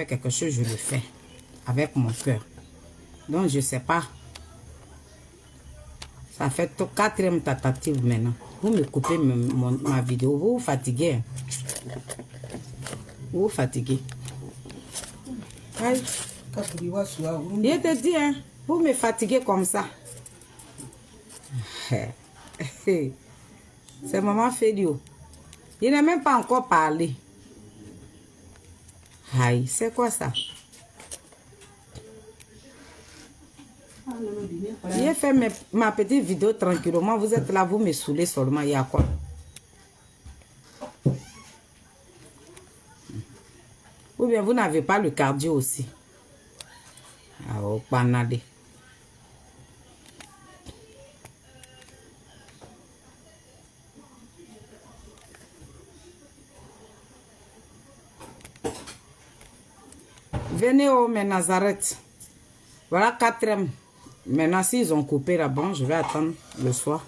quelque chose, je le fais avec mon cœur. Donc, je ne sais pas. Ça fait quatrième tentative maintenant. Vous me coupez ma vidéo. Vous vous fatiguez. Vous vous fatiguez. Aïe. Je te dis, hein, vous me fatiguez comme ça. C'est maman Fédio. Il n'a même pas encore parlé. Aïe, c'est quoi ça? J'ai fait ma petite vidéo tranquillement. Vous êtes là, vous me saoulez seulement. Il y a quoi? Ou bien vous n'avez pas le cardio aussi. Ah, oh, panade. Venez au Nazareth. Voilà quatrième. Maintenant, s'ils ont coupé là, bon, je vais attendre le soir.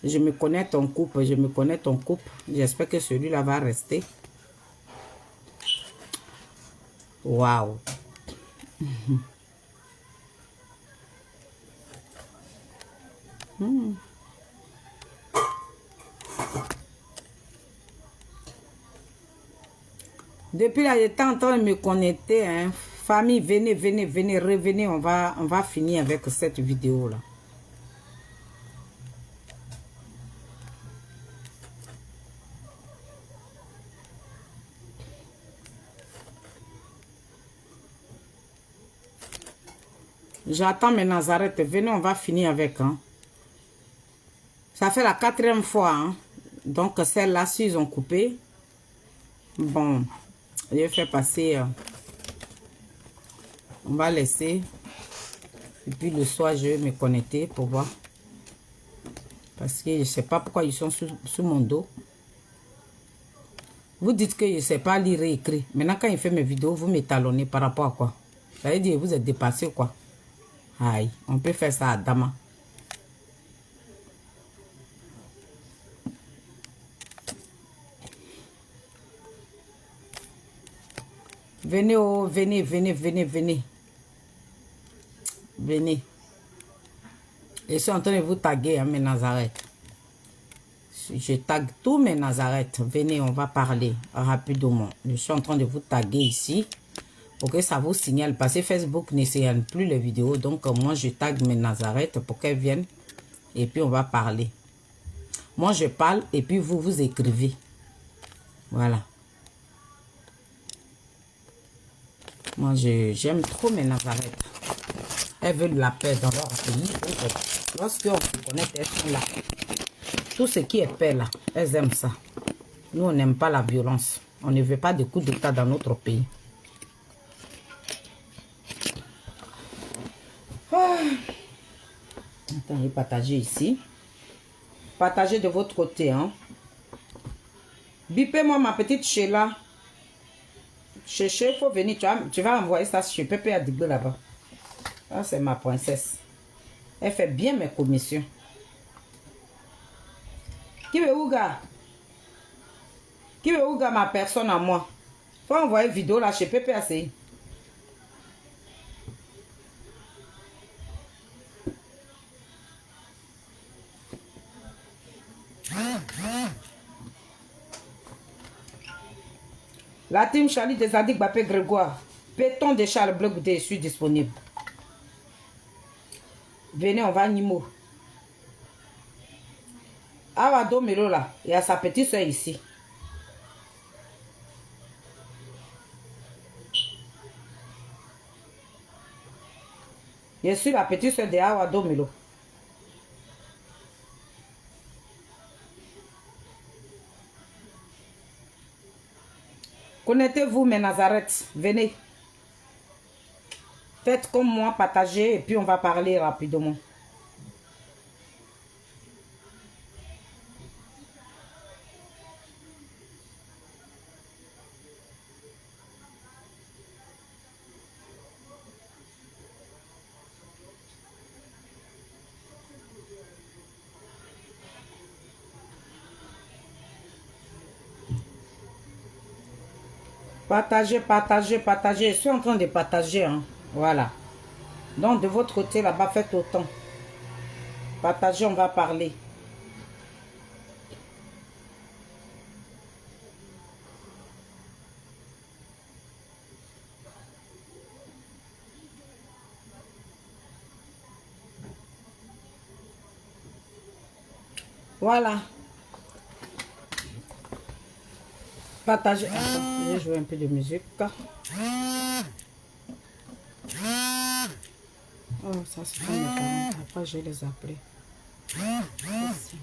Je me connais ton couple, je me connais ton couple. J'espère que celui-là va rester. Waouh. Depuis là, j'étais en train de me connecter. Hein. Famille, venez, venez, venez, revenez. On va finir avec cette vidéo-là. J'attends mes Nazareth. Venez, on va finir avec. Hein. Ça fait la quatrième fois. Hein. Donc, celle-là, s'ils ont coupé. Bon, je vais faire passer. On va laisser. Et puis le soir, je vais me connecter pour voir. Parce que je ne sais pas pourquoi ils sont sous mon dos. Vous dites que je ne sais pas lire et écrire. Maintenant, quand il fait mes vidéos, vous m'étalonnez par rapport à quoi? Ça veut dire que vous êtes dépassé ou quoi? Aïe, on peut faire ça à Dama. Venez, oh, venez, venez, venez, venez. Venez. Je suis en train de vous taguer, hein, mes Nazareth. Je tag tous mes Nazareth. Venez, on va parler rapidement. Je suis en train de vous taguer ici. Pour que ça vous signale. Parce que Facebook ne signale plus les vidéos. Donc, moi, je tag mes Nazareth pour qu'elles viennent. Et puis, on va parler. Moi, je parle et puis vous, vous écrivez. Voilà. Moi, j'aime trop mes Nazareth. Elles veulent la paix dans leur pays. Lorsqu'on se connecte, elles sont là. Tout ce qui est paix là, elles aiment ça. Nous, on n'aime pas la violence. On ne veut pas de coups d'État dans notre pays. Ah. Attends, je vais partager ici. Partagez de votre côté. Hein. Bipez-moi ma petite Sheila. Chéché, il faut venir. Tu vas envoyer ça chez Pépé à Digbe là-bas. Ah, c'est ma princesse. Elle fait bien mes commissions. Qui veut Ouga? Qui veut Ouga ma personne à moi? Faut envoyer vidéo là chez Pépé ACI. La team Charlie des Adik Bapé Grégoire. Péton de Charles Blog je suis disponible. Venez, on va à Nimo. Awa Domelo là, il y a sa petite soeur ici. Je suis la petite soeur de Awa Domelo. Connectez-vous, mes Nazareth. Venez. Faites comme moi, partagez et puis on va parler rapidement. Partagez, partagez, partagez. Je suis en train de partager. Hein. Voilà. Donc, de votre côté, là-bas, faites autant. Partagez, on va parler. Voilà. Partagez. Attends, je vais jouer un peu de musique. Oh, ça c'est pas mes parents. Après, je vais les appeler. Merci.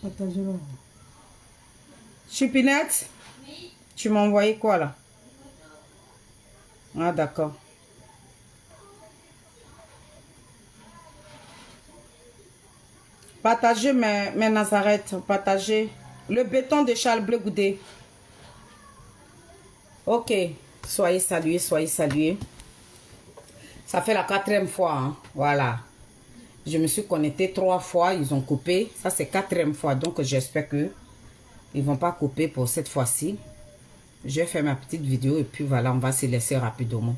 Partagez-le. Chupinette, oui. Tu m'as envoyé quoi là? Ah d'accord. Partagez mes Nazareth, partagez. Le béton de Charles Bleu Goudé. Ok, soyez salués, soyez salués. Ça fait la 4e fois, hein. Voilà. Je me suis connecté 3 fois, ils ont coupé. Ça c'est 4e fois, donc j'espère que ils vont pas couper pour cette fois-ci. Je vais faire ma petite vidéo et puis voilà, on va se laisser rapidement.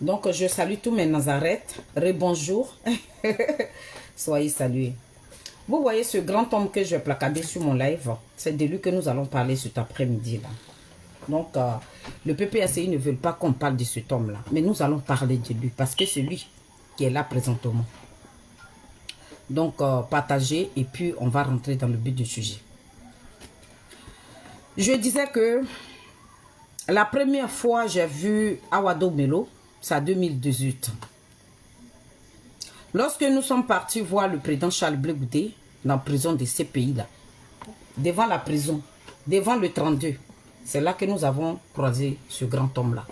Donc je salue tous mes Nazareth. Rebonjour. Soyez salués. Vous voyez ce grand homme que je vais placader sur mon live. C'est de lui que nous allons parler cet après-midi là. Donc le PPACI ne veut pas qu'on parle de cet homme là. Mais nous allons parler de lui parce que c'est lui qui est là présentement. Donc partagez et puis on va rentrer dans le but du sujet. Je disais que la première fois j'ai vu Awado Melo, c'est en 2018. Lorsque nous sommes partis voir le président Charles Bleu Goudé dans la prison de ces pays-là, devant la prison, devant le 32, c'est là que nous avons croisé ce grand homme-là.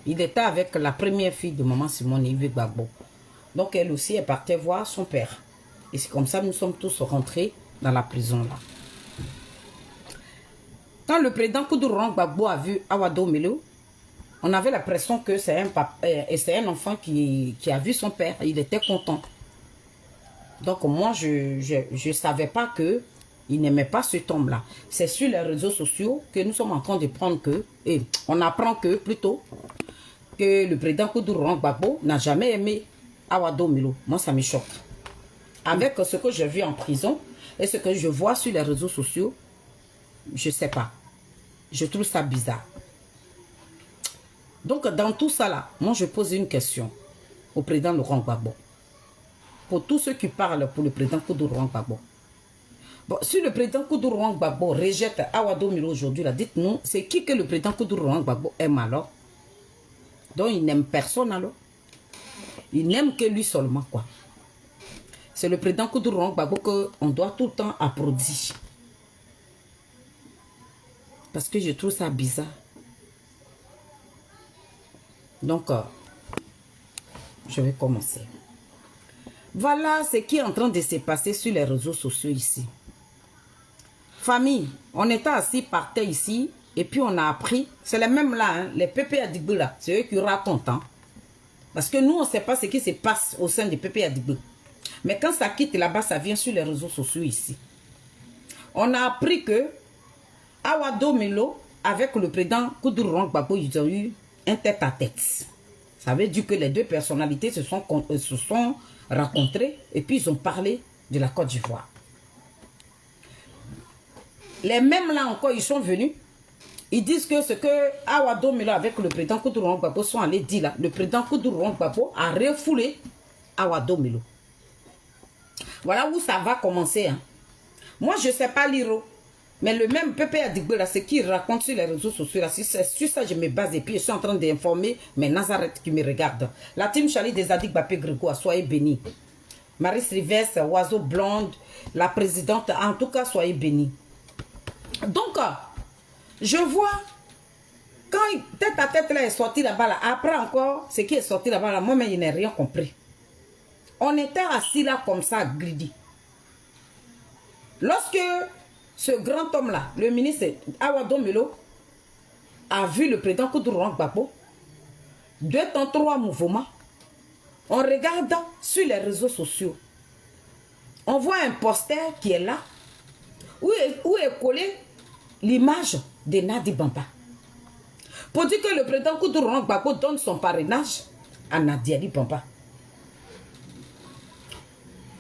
Il était avec la première fille de maman Simone, Yves Gbagbo. Donc elle aussi est partie voir son père. Et c'est comme ça que nous sommes tous rentrés dans la prison-là. Quand le président Koudourou Gbagbo a vu Awado Melo, on avait l'impression que c'est un enfant qui a vu son père. Il était content. Donc moi, je ne savais pas qu'il n'aimait pas cet homme-là. C'est sur les réseaux sociaux que nous sommes en train de prendre que, et on apprend que plutôt, que le président Koudourou Gbagbo n'a jamais aimé Awado Melo. Moi, ça me choque. Avec ce que je vis en prison et ce que je vois sur les réseaux sociaux, je ne sais pas. Je trouve ça bizarre. Donc, dans tout ça là, moi je pose une question au président Laurent Gbagbo. Pour tous ceux qui parlent pour le président Koudourou Gbagbo. Bon, si le président Koudourou Gbagbo rejette Awado Melo aujourd'hui, dites-nous, c'est qui que le président Koudourou Gbagbo aime alors? Donc, il n'aime personne alors. Il n'aime que lui seulement, quoi. C'est le président Koudourou Gbagbo qu'on doit tout le temps applaudir. Parce que je trouve ça bizarre. Donc, je vais commencer. Voilà ce qui est en train de se passer sur les réseaux sociaux ici. Famille, on était assis par terre ici et puis on a appris, c'est les mêmes là, hein, les Pépé Adigbe là, c'est eux qui racontent. Hein, parce que nous, on ne sait pas ce qui se passe au sein des Pépé Adigbe. Mais quand ça quitte là-bas, ça vient sur les réseaux sociaux ici. On a appris que Awado Melo, avec le président Koudourou Gbagbo, ils ont eu un tête-à-tête. Ça veut dire que les deux personnalités se sont rencontrées et puis ils ont parlé de la Côte d'Ivoire. Les mêmes là encore, ils sont venus. Ils disent que ce que Awado Melo avec le président Koudourou Gbagbo sont allés dire là, le président Koudourou Gbagbo a refoulé Awado Melo. Voilà où ça va commencer. Hein. Moi, je ne sais pas lire. Mais le même Pépé Adigbe, là, ce qu'il raconte sur les réseaux sociaux, là, sur ça, je me base et puis je suis en train d'informer mes Nazareth qui me regardent. La team Charlie des Adik Bapé Grégoire, soyez bénis. Marie Rivers, Oiseau Blonde, la présidente, en tout cas, soyez bénis. Donc, je vois, quand tête à tête là est sorti là-bas, là, après encore, ce qui est sorti là-bas, là, moi-même, je n'ai rien compris. On était assis là comme ça, greedy. Lorsque ce grand homme-là, le ministre Awado Melo, a vu le président Koudourou Gbagbo, 2 temps 3 mouvements, On regarde sur les réseaux sociaux. On voit un poster qui est là, où est collé l'image de Nadi Bamba. Pour dire que le président Koudouro Gbagbo donne son parrainage à Nadi Bamba.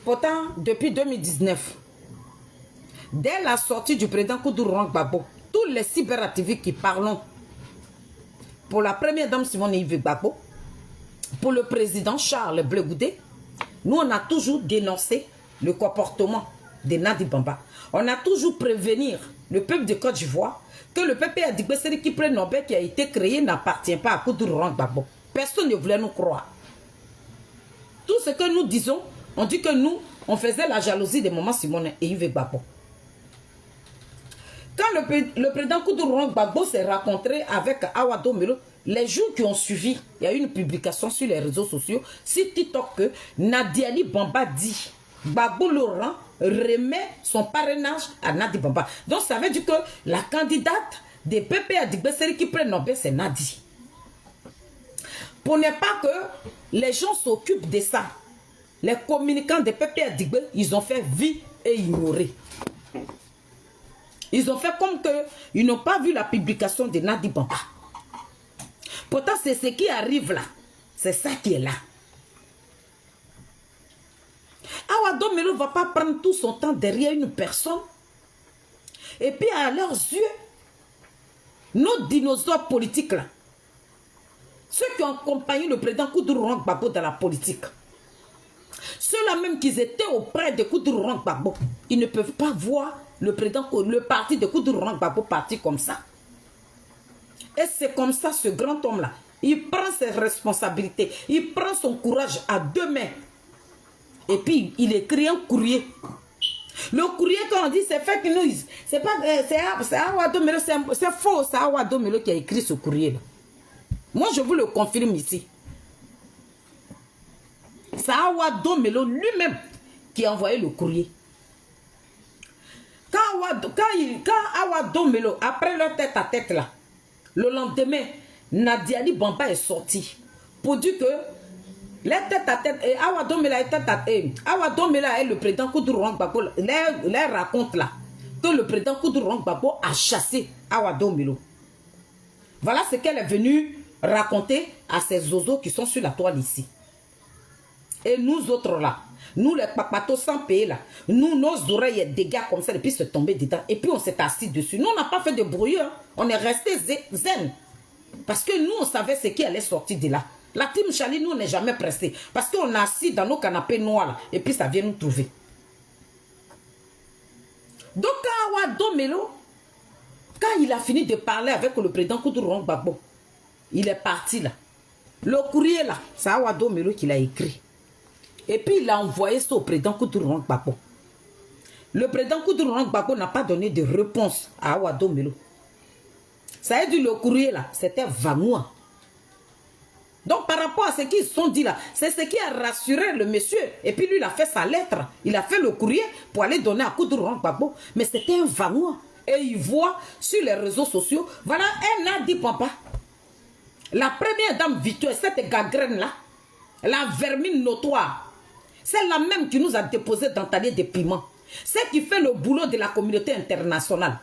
Pourtant, depuis 2019, dès la sortie du président Koudouro Gbagbo, tous les cyberactivistes qui parlent pour la première dame Simone Yves Gbagbo, pour le président Charles Blé Goudé, nous on a toujours dénoncé le comportement de Nadi Bamba. On a toujours prévenu le peuple de Côte d'Ivoire que le peuple a dit que l'équipe Nobel qui a été créé n'appartient pas à Koudouro Gbagbo. Personne ne voulait nous croire. Tout ce que nous disons, on dit que nous, on faisait la jalousie de Maman Simone et Yves Gbagbo. Quand le président Koudouro Gbagbo s'est rencontré avec Awa Domelo, les jours qui ont suivi, il y a eu une publication sur les réseaux sociaux, sur TikTok, que Nadiali Bamba dit, Gbagbo Laurent remet son parrainage à Nadi Bamba. Donc ça veut dire que la candidate des PP à Digbesseri qui prennent Nobel, c'est Nadi. Pour ne pas que les gens s'occupent de ça, les communicants des PP à Digbé, ils ont fait vie et ignorer. Ils ont fait comme que ils n'ont pas vu la publication de Nadi Bamba. Pourtant, c'est ce qui arrive là. C'est ça qui est là. Awa Domelo ne va pas prendre tout son temps derrière une personne. Et puis, à leurs yeux, nos dinosaures politiques là, ceux qui ont accompagné le président Koudouro Gbagbo dans la politique, ceux-là même qui étaient auprès de Koudouro Gbagbo, ils ne peuvent pas voir le parti de Koudouro Gbagbo parti comme ça. Et c'est comme ça, ce grand homme-là, il prend ses responsabilités, il prend son courage à deux mains. Et puis, il écrit un courrier. Le courrier, quand on dit c'est fake news, c'est pas, c'est Awa Domelo, c'est faux, c'est Awa Domelo qui a écrit ce courrier-là. Moi, je vous le confirme ici. C'est Awa Domelo lui-même qui a envoyé le courrier. Quand Awa Domelo, après leur tête-à-tête là, le lendemain, Nadiali Bamba est sorti pour dire que les tête-à-tête, et Awa Domelo est tête-à-tête, Awa Domelo et le président Koudouro Gbagbo les raconte là, que le président Koudouro Gbagbo a chassé Awa Domelo. Voilà ce qu'elle est venue raconter à ces zozos qui sont sur la toile ici. Et nous autres là, nous les papatos sans payer là, nous nos oreilles dégâts comme ça et puis se tomber dedans. Et puis on s'est assis dessus. Nous on n'a pas fait de bruit, hein. On est resté zen. Parce que nous on savait ce qui allait sortir de là. La team Chali, nous on n'est jamais pressé. Parce qu'on est assis dans nos canapés noirs là, et puis ça vient nous trouver. Donc Awa Domelo, quand il a fini de parler avec le président Koudouro Gbagbo, il est parti là. Le courrier là, c'est Awa Domelo qui l'a écrit. Et puis il a envoyé ça au président Koudouro Gbagbo. Le président Koudouro Gbagbo n'a pas donné de réponse à Awa Domelo. Ça veut dire le courrier là, c'était Vanoua. Donc par rapport à ce qu'ils se sont dit là, c'est ce qui a rassuré le monsieur. Et puis lui il a fait sa lettre, il a fait le courrier pour aller donner à Koudouro Gbagbo. Mais c'était un Vanoua. Et il voit sur les réseaux sociaux, voilà un Nadi Bamba. La première dame virtuelle, cette gagrène là, la vermine notoire, c'est la même qui nous a déposé dans Talier de Piment. C'est qui fait le boulot de la communauté internationale.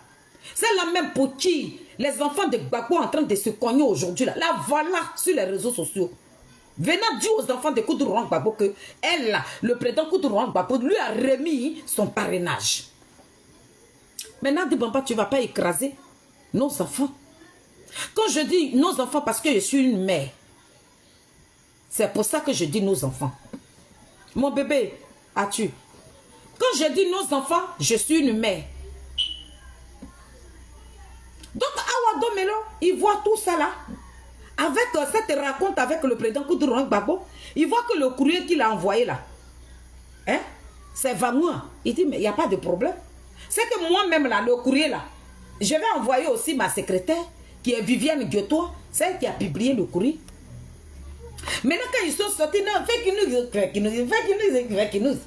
C'est la même pour qui les enfants de Gbagbo en train de se cogner aujourd'hui. La voilà sur les réseaux sociaux. Venant dire aux enfants de Koudouro Gbagbo que elle, là, le président Koudouro Gbagbo lui a remis son parrainage. Maintenant, Nadi Bamba, tu ne vas pas écraser nos enfants. Quand je dis nos enfants, parce que je suis une mère, c'est pour ça que je dis nos enfants. Mon bébé, as-tu? Quand je dis nos enfants, je suis une mère. Donc, Awa Domelo, il voit tout ça là. Avec cette rencontre avec le président Koudouro Gbagbo, il voit que le courrier qu'il a envoyé là, hein, c'est Vanoua. Il dit, mais il n'y a pas de problème. C'est que moi-même là, le courrier là, je vais envoyer aussi ma secrétaire, qui est Viviane Guiotois, celle qui a publié le courrier. Maintenant, quand ils sont sortis, non, fake news.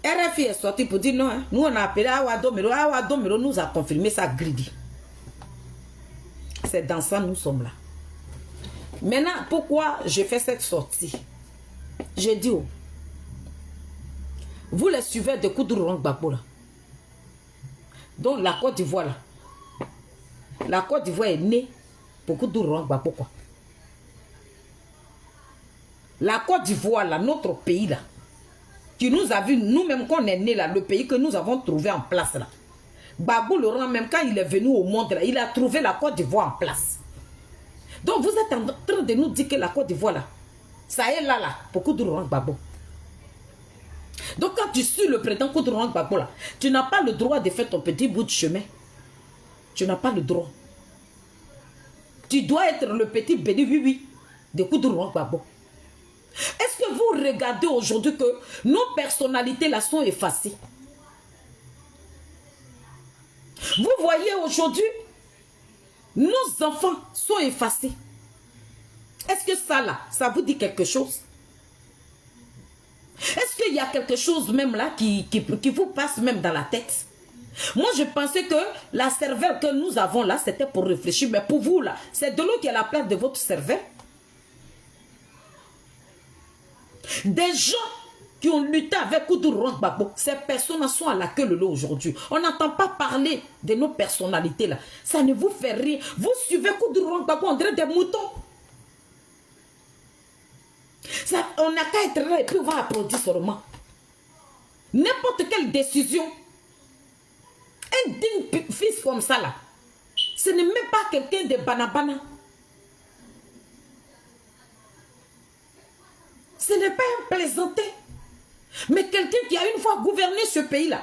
RFI est sorti pour dire non, hein. Nous on a appelé Awa Domelo. Awa Domelo nous a confirmé ça greedy. C'est dans ça nous sommes là. Maintenant, pourquoi je fais cette sortie? J'ai dit, oh, vous les suivez de Koudourou Gbagbo là. Donc la Côte d'Ivoire là. La Côte d'Ivoire est née pour Koudourou Gbagbo quoi. La Côte d'Ivoire là, notre pays là, qui nous a vu nous-mêmes qu'on est né là, le pays que nous avons trouvé en place là. Gbagbo Laurent, même quand il est venu au monde là, il a trouvé la Côte d'Ivoire en place. Donc vous êtes en train de nous dire que la Côte d'Ivoire là, ça est là pour Koudourou Gbagbo. Donc quand tu suis le président Koudourou Gbagbo là, tu n'as pas le droit de faire ton petit bout de chemin. Tu n'as pas le droit. Tu dois être le petit béni oui de Koudourou Gbagbo. Est-ce que vous regardez aujourd'hui que nos personnalités là sont effacées? Vous voyez aujourd'hui, nos enfants sont effacés. Est-ce que ça là, ça vous dit quelque chose? Est-ce qu'il y a quelque chose même là qui vous passe même dans la tête? Moi, je pensais que la cervelle que nous avons là, c'était pour réfléchir. Mais pour vous là, c'est de l'eau qui est à la place de votre cervelle. Des gens qui ont lutté avec Koudourou Gbagbo, ces personnes sont à la queue leu aujourd'hui. On n'entend pas parler de nos personnalités là. Ça ne vous fait rire. Vous suivez Koudourou Gbagbo, on dirait des moutons. Ça, on n'a qu'à être là et puis on va applaudir seulement. N'importe quelle décision, un digne fils comme ça là, ce n'est même pas quelqu'un de banabana. Ce n'est pas un plaisanté. Mais quelqu'un qui a une fois gouverné ce pays-là,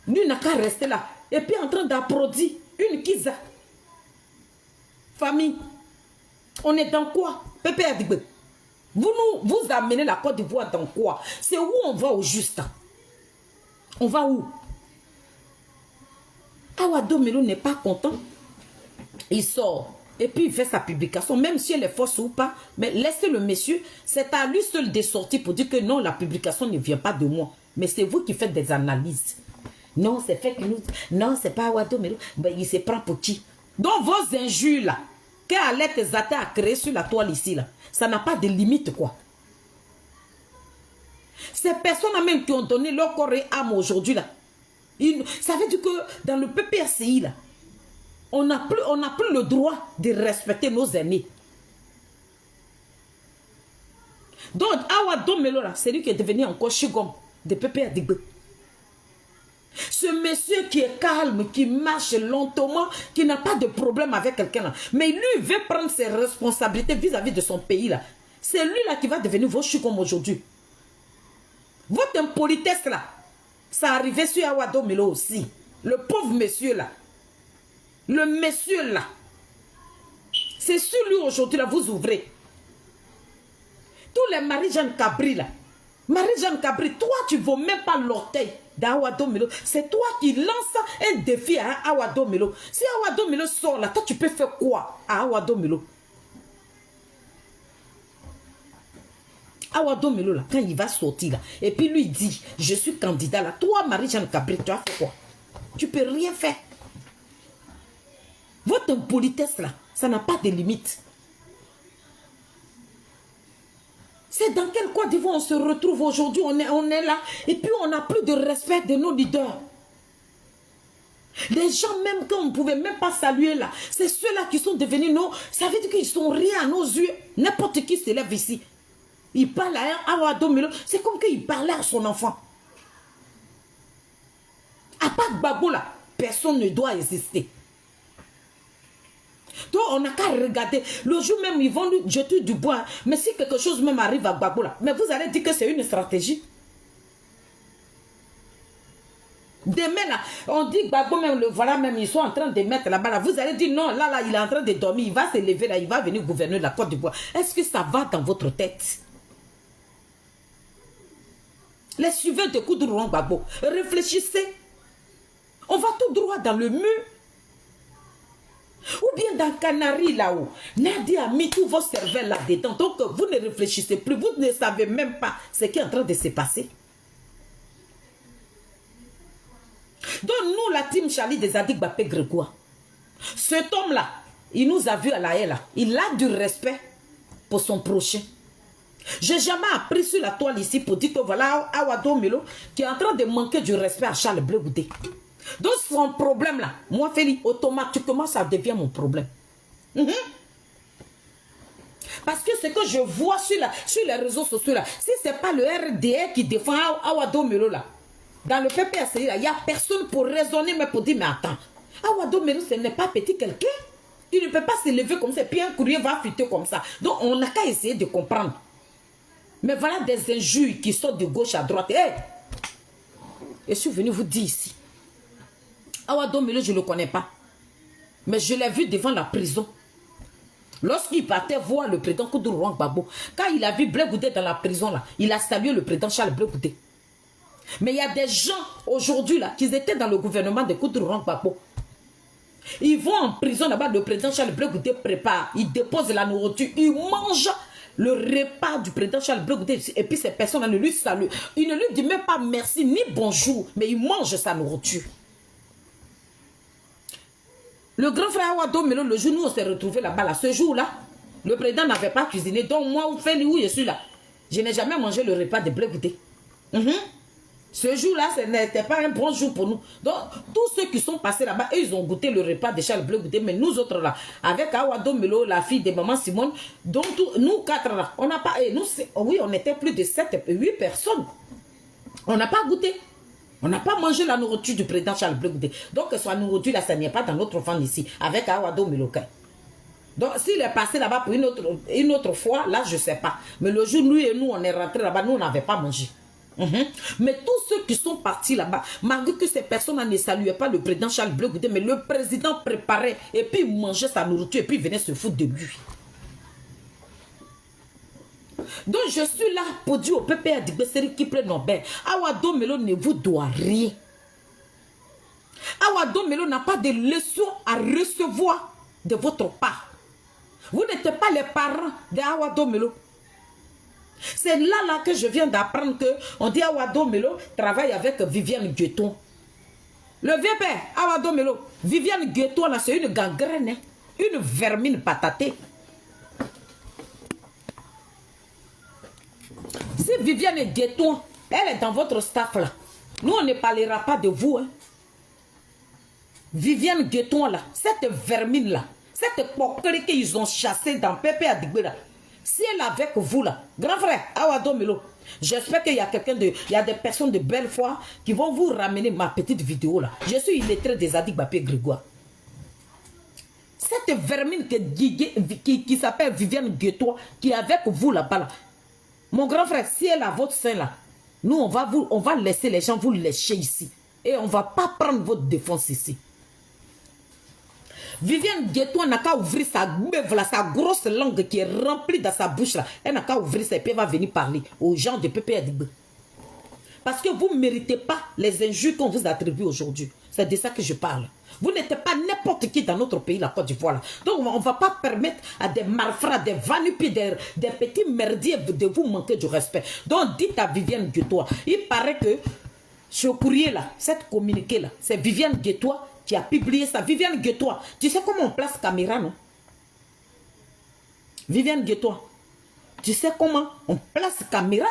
lui n'a qu'à rester là. Et puis en train d'applaudir une Kiza. Famille, on est dans quoi? Pépé Adigbe. Vous amenez la Côte d'Ivoire dans quoi? C'est où on va au juste? On va où? Awa Domelo n'est pas content. Il sort. Et puis il fait sa publication, même si elle est fausse ou pas. Mais laissez le monsieur, c'est à lui seul de sortir pour dire que non, la publication ne vient pas de moi. Mais c'est vous qui faites des analyses. Non, c'est fait que nous... Non, c'est pas Awa Domelo. Ben, il se prend pour qui? Donc vos injures là, qu'Alette Zata a créé sur la toile ici là, ça n'a pas de limite quoi. Ces personnes même qui ont donné leur corps et âme aujourd'hui là, ça veut dire que dans le PPRCI là, on n'a plus le droit de respecter nos aînés. Donc, Awa Domelo là, c'est lui qui est devenu encore Chigom de PPRDB. Ce monsieur qui est calme, qui marche lentement, qui n'a pas de problème avec quelqu'un là. Mais lui veut prendre ses responsabilités vis-à-vis de son pays là. C'est lui là qui va devenir votre Chigom aujourd'hui. Votre impolitesse là, ça arrivait sur Awa Domelo aussi. Le pauvre monsieur là. Le monsieur là. C'est sur lui aujourd'hui là, vous ouvrez. Tous les Marie-Jeanne Cabri là. Marie-Jeanne Cabri, toi tu ne vaux même pas l'orteil d'Awa Domelo. C'est toi qui lances un défi à Awa Domelo. Si Awa Domelo sort là, toi tu peux faire quoi à Awa Domelo? Awa Domelo là, quand il va sortir là, et puis lui dit, je suis candidat là. Toi Marie-Jeanne Cabri, tu as fait quoi? Tu peux rien faire. Votre impolitesse là, ça n'a pas de limite. C'est dans quel Côte d'Ivoire on se retrouve aujourd'hui? On est là et puis on n'a plus de respect de nos leaders. Les gens même qu'on ne pouvait même pas saluer là, c'est ceux-là qui sont devenus nos... Ça veut dire qu'ils sont rien à nos yeux. N'importe qui se lève ici. Il parle à Awa Domelo. C'est comme qu'il parlait à son enfant. À part Gbagbo là, personne ne doit exister. Donc on n'a qu'à regarder. Le jour même, ils vont lui jeter du bois. Mais si quelque chose même arrive à Gbagbo là, mais vous allez dire que c'est une stratégie. Demain là, on dit Gbagbo même, le voilà même, ils sont en train de mettre là-bas là. Vous allez dire non, là, il est en train de dormir. Il va se lever là, il va venir gouverner la Côte d'Ivoire. Est-ce que ça va dans votre tête? Les suiveurs de Koudourou Gbagbo, réfléchissez. On va tout droit dans le mur. Ou bien dans Canary là-haut. Nadia a mis tous vos cerveaux là-dedans. Donc vous ne réfléchissez plus. Vous ne savez même pas ce qui est en train de se passer. Donc nous, la team Charlie des Adik Bapé Grégoire, cet homme-là, il nous a vu à la haie là. Il a du respect. pour son prochain. J'ai jamais appris sur la toile ici pour dire que voilà Awado Melo qui est en train de manquer du respect à Charles Blé Goudé. Donc son problème là, moi Félix, automatiquement ça devient mon problème. Parce que ce que je vois sur les réseaux sociaux là, si ce n'est pas le RDR qui défend Awado Melo là, dans le PPRCI là, il n'y a personne pour raisonner, mais pour dire, mais attends, Awado Melo ce n'est pas petit quelqu'un. Il ne peut pas se lever comme ça, puis un courrier va fuiter comme ça. Donc on n'a qu'à essayer de comprendre. Mais voilà des injures qui sortent de gauche à droite. Hey! Je suis venu vous dire ici. Awado Melo, je ne le connais pas. Mais je l'ai vu devant la prison. Lorsqu'il partait voir le président Koudou Rwang Babo, quand il a vu Blé Goudé dans la prison, là, il a salué le président Charles Blé Goudé. Mais il y a des gens aujourd'hui là qui étaient dans le gouvernement de Koudou Rwang Babo. Ils vont en prison là-bas, le président Charles Blé Goudé prépare, il dépose la nourriture, il mange le repas du président Charles Blé Goudé et puis ces personnes ne lui saluent. Il ne lui dit même pas merci ni bonjour, mais il mange sa nourriture. Le grand frère Awado Melo, le jour où on s'est retrouvé là-bas, là, ce jour-là, le président n'avait pas cuisiné. Donc moi, où je suis là, je n'ai jamais mangé le repas de Blé Goudé. Ce jour-là, ce n'était pas un bon jour pour nous. Donc, tous ceux qui sont passés là-bas, ils ont goûté le repas de Charles Blé Goudé. Mais nous autres là, avec Awado Melo, la fille de maman Simone, donc nous quatre là, on n'a pas... Nous, oui, on était plus de 7, 8 personnes. On n'a pas goûté. On n'a pas mangé la nourriture du président Charles Blé Goudé. Donc, sa nourriture là, ça n'est pas dans notre ventre ici, avec Awado Melo. Donc, s'il est passé là-bas pour une autre fois, là, je ne sais pas. Mais le jour, lui et nous, on est rentrés là-bas, nous, on n'avait pas mangé. Mais tous ceux qui sont partis là-bas, malgré que ces personnes ne saluaient pas le président Charles Blé Goudé, mais le président préparait et puis il mangeait sa nourriture et puis il venait se foutre de lui. Donc je suis là pour dire au PPR de Besseri qui prennent Nobel, Awado Melo ne vous doit rien. Awado Melo n'a pas de leçons à recevoir de votre part. Vous n'êtes pas les parents d'Awado Melo. C'est là que je viens d'apprendre qu'on dit Awado Melo travaille avec Viviane Guetton. Le vieux père, Awado Melo, Viviane Guetton, là, c'est une gangrène, hein, une vermine patatée. Si Viviane Guetton, elle est dans votre staff là, nous on ne parlera pas de vous. Hein. Viviane Guetton là, cette vermine là, cette poquerie qu'ils ont chassée dans Pépé Adigbe là, si elle est avec vous là, grand frère, Awado Melo, j'espère qu'il y a il y a des personnes de belle foi qui vont vous ramener ma petite vidéo là. Je suis illettré des Adigbapé Grégoire. Cette vermine qui s'appelle Viviane Guetton, qui est avec vous là-bas là. Mon grand frère, si elle a votre sein là, nous on va laisser les gens vous lécher ici. Et on ne va pas prendre votre défense ici. Viviane Guetton n'a qu'à ouvrir sa grosse langue qui est remplie dans sa bouche là. Elle n'a qu'à ouvrir ça et puis elle va venir parler aux gens de PPRDB. Parce que vous ne méritez pas les injures qu'on vous attribue aujourd'hui. C'est de ça que je parle. Vous n'êtes pas n'importe qui dans notre pays, la Côte d'Ivoire. Donc on ne va pas permettre à des malfrats, des vanupiers, des petits merdiers de vous manquer du respect. Donc dites à Viviane Guetton, il paraît que ce courrier là, cette communiqué là, c'est Viviane Guetton qui a publié ça. Viviane Guetton, tu sais comment on place caméra, non? Viviane Guetton, tu sais comment on place caméra?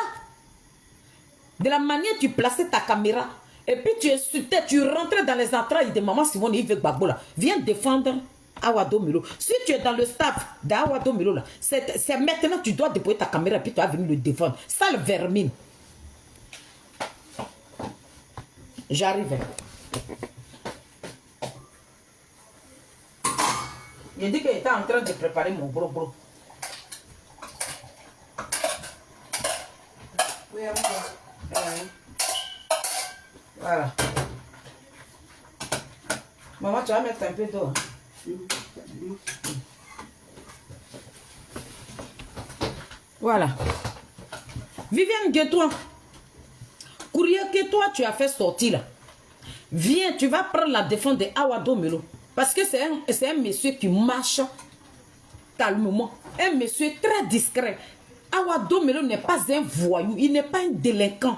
De la manière tu plaçais ta caméra, et puis tu insultais, tu rentrais dans les entrailles de maman Simone Yves Gbagbo là. Viens défendre Awado Melo. Si tu es dans le staff d'Awado Melo là, c'est maintenant que tu dois déployer ta caméra et puis tu vas venir le défendre. Sale vermine. J'arrive. Il dit qu'il était en train de préparer mon gros. Oui, voilà. Maman, tu vas mettre un peu d'eau. Voilà. Viviane Guetton, courrier que toi tu as fait sortir là. Viens, tu vas prendre la défense de Awado Melo. Parce que c'est un monsieur qui marche calmement. Un monsieur très discret. Awado Melo n'est pas un voyou, il n'est pas un délinquant.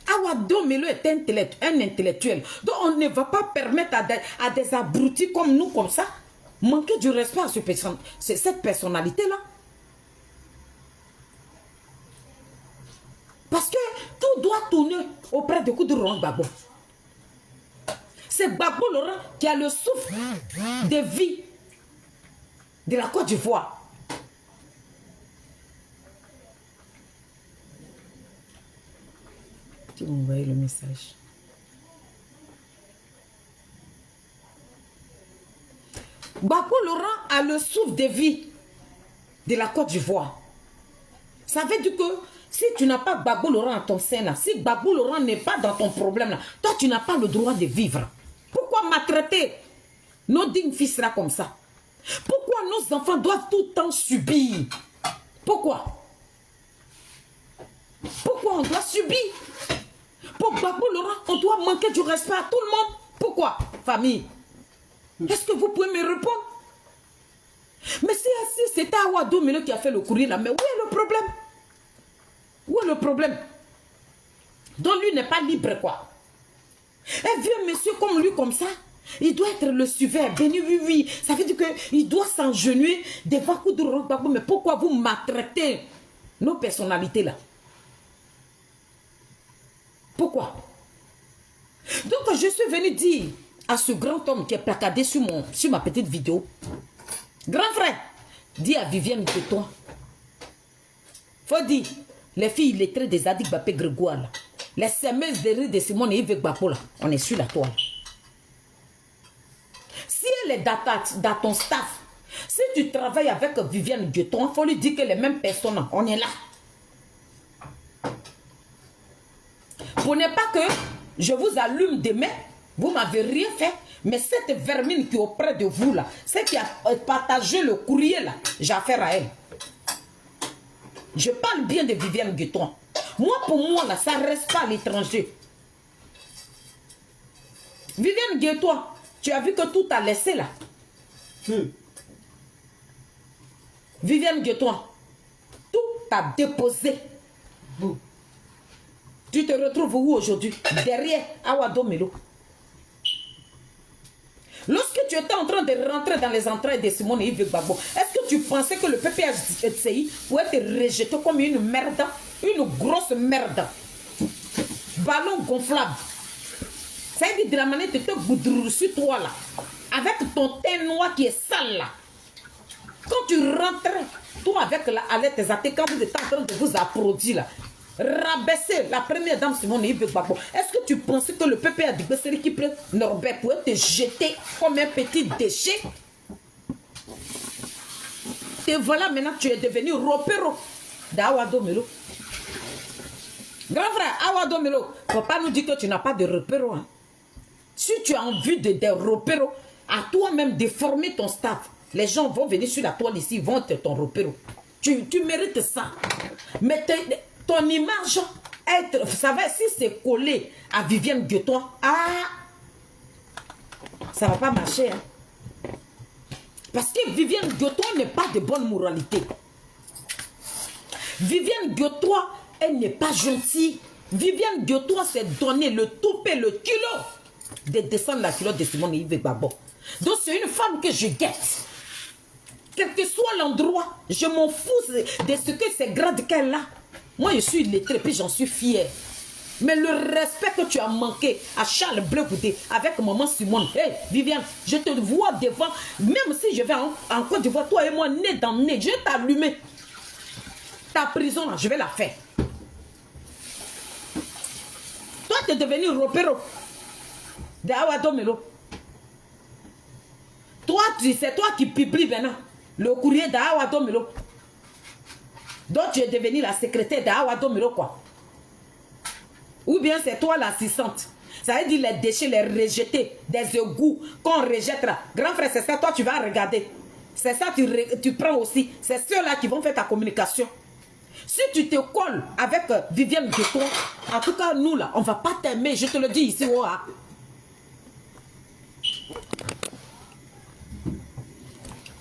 Awado Melo est un intellectuel. Donc on ne va pas permettre à des abrutis comme nous, comme ça, manquer du respect à cette personnalité-là. tourner auprès de Koudou Laurent Gbagbo. C'est Gbagbo Laurent qui a le souffle de vie de la Côte d'Ivoire. Tu m'as envoyé le message. Gbagbo Laurent a le souffle de vie de la Côte d'Ivoire. Ça veut dire que si tu n'as pas Gbagbo Laurent à ton sein là, si Gbagbo Laurent n'est pas dans ton problème là, toi tu n'as pas le droit de vivre. Pourquoi maltraiter nos dignes fils là comme ça? Pourquoi nos enfants doivent tout le temps subir? Pourquoi? Pourquoi on doit subir? Pour Gbagbo Laurent, on doit manquer du respect à tout le monde. Pourquoi, famille? Est-ce que vous pouvez me répondre? Mais si c'était Awa Domelo qui a fait le courrier là, mais où est le problème? Où est le problème? Donc lui n'est pas libre quoi. Un vieux monsieur comme lui, comme ça, il doit être le suiveur, béni, oui, oui. Ça veut dire qu'il doit s'engenouiller devant Koudou Laurent Gbagbo. Mais pourquoi vous maltraitez nos personnalités là? Pourquoi? Donc je suis venu dire à ce grand homme qui est placardé sur ma petite vidéo, grand frère, dis à Viviane de toi. Faut dire, les filles lettrées des Adik Bapé Grégoire, là, les semeuses de rue de Simone et Yves Gbapo, là, on est sur la toile. Si elle est dans ton staff, si tu travailles avec Viviane Gueton, il faut lui dire que les mêmes personnes, on est là. Pour ne pas que je vous allume demain, vous m'avez rien fait, mais cette vermine qui est auprès de vous là, celle qui a partagé le courrier là, j'ai affaire à elle. Je parle bien de Viviane Gueton. Moi, pour moi là, ça ne reste pas à l'étranger. Viviane Gueton, tu as vu que tout a laissé là. Viviane Gueton, tout a déposé. Tu te retrouves où aujourd'hui? Derrière Awa Domelo. Lorsque tu étais en train de rentrer dans les entrailles de Simone et Yves Gbagbo, est-ce que tu pensais que le PPHCI pouvait te rejeter comme une merde, une grosse merde? Ballon gonflable. Ça veut dire de la manière de te goudrou sur toi là, avec ton teint noir qui est sale là. Quand tu rentrais, toi avec la alerte zaté, quand vous êtes en train de vous applaudir là, rabaisser la première dame Simone Yves Gbagbo. Est-ce que tu pensais que le PPA de Besseri qui prend Norbert pouvait te jeter comme un petit déchet? Et voilà, maintenant tu es devenu ropero d'Awa Domelo. Grand frère, Awa Domelo, il ne faut pas nous dire que tu n'as pas de repéro. Hein. Si tu as envie de repéro, à toi-même de former ton staff, les gens vont venir sur la toile ici, ils vont être ton repéro. Tu mérites ça. Mais ton image, vous savez, si c'est collé à Viviane Gueton, ça ne va pas marcher. Hein. Parce que Viviane Gueton n'est pas de bonne moralité. Viviane Gueton, elle n'est pas gentille. Viviane Gueton s'est donné le toupet, le kilo de descendre la culotte de Simone Yves Gbagbo. Donc c'est une femme que je guette. Quel que soit l'endroit, je m'en fous de ce que c'est grade qu'elle a. Moi, je suis lettrée, puis j'en suis fière. Mais le respect que tu as manqué à Charles Bleu-Goudé avec maman Simone. Hey, Viviane, je te vois devant. Même si je vais en Côte d'Ivoire, toi et moi, nez dans nez, je vais t'allumer. Ta prison, là, je vais la faire. Toi, tu es devenu repéro de Awa Domelo. Toi, c'est toi qui publie maintenant le courrier d'Awa Domelo. Donc tu es devenue la secrétaire d'Awa Domelo quoi. Ou bien c'est toi l'assistante. Ça veut dire les déchets, les rejetés, des égouts qu'on rejette là. Grand frère, c'est ça, toi tu vas regarder. C'est ça, tu prends aussi. C'est ceux-là qui vont faire ta communication. Si tu te colles avec Viviane Gueton, en tout cas nous là, on ne va pas t'aimer, je te le dis ici. Oh, hein.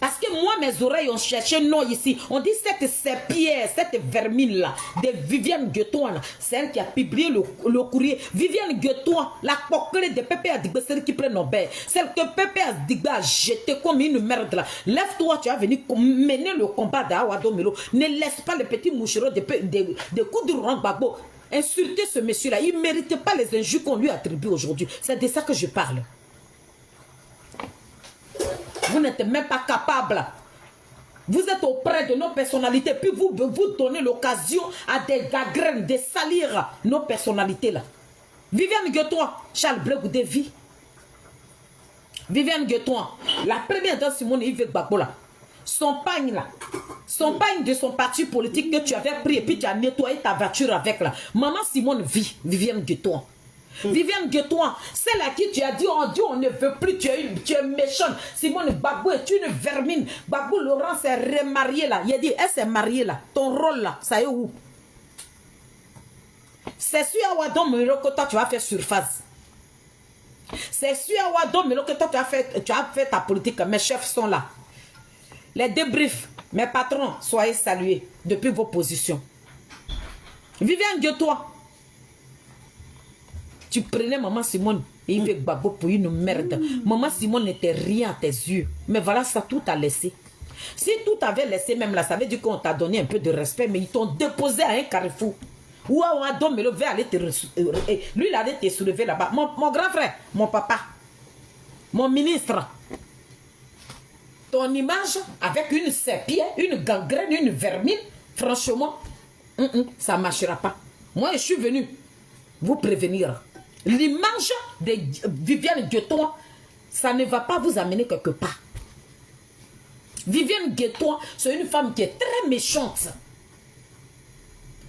Parce que moi, mes oreilles ont cherché non ici. On dit cette serpillère, cette vermine-là, de Viviane Gueton, c'est elle qui a publié le courrier. Viviane Gueton, la coquerelle de Pépé Adigbe, celle qui prend Nobel. Celle que Pépé Adigbe a jetée comme une merde là. Lève-toi, tu as venu mener le combat d'Awa Domelo. Ne laisse pas les petits moucherons de Koudou Laurent Gbagbo insulter ce monsieur-là. Il ne méritait pas les injures qu'on lui attribue aujourd'hui. C'est de ça que je parle. Vous n'êtes même pas capable. Vous êtes auprès de nos personnalités, puis vous donnez l'occasion à des gagrènes de salir nos personnalités là. Viviane Guettoin, Charles Blé Goudé vit. Viviane Guettoin, la première dans Simone Yves Gbagbo là, son pagne là, son pagne de son parti politique que tu avais pris et puis tu as nettoyé ta voiture avec là. Maman Simone vit, Viviane Guettoin. Viviane Guettoin, celle à qui tu as dit, oh Dieu, on ne veut plus, tu es méchante. Simone Gbagbo est une vermine. Gbagbo Laurent s'est remarié là. Il a dit, elle s'est mariée là. Ton rôle là, ça est où? C'est sur Awadon Melo que toi tu as fait surface. C'est sur Awadon Melo que toi tu as fait ta politique. Mes chefs sont là. Les débriefs, mes patrons, soyez salués depuis vos positions. Viviane Guettoin, tu prenais Maman Simone et il fait Gbagbo pour une merde. Maman Simone n'était rien à tes yeux. Mais voilà, ça tout a laissé. Si tout avait laissé même là, ça veut dire qu'on t'a donné un peu de respect, mais ils t'ont déposé à un carrefour. Ou à Adam, mais le verre allait te lui, il allait te soulever là-bas. Mon grand frère, mon papa, mon ministre, ton image avec une serpillère, une gangrène, une vermine, franchement, ça ne marchera pas. Moi, je suis venu vous prévenir. L'image de Viviane Guettoin, ça ne va pas vous amener quelque part. Viviane Guettoin, c'est une femme qui est très méchante.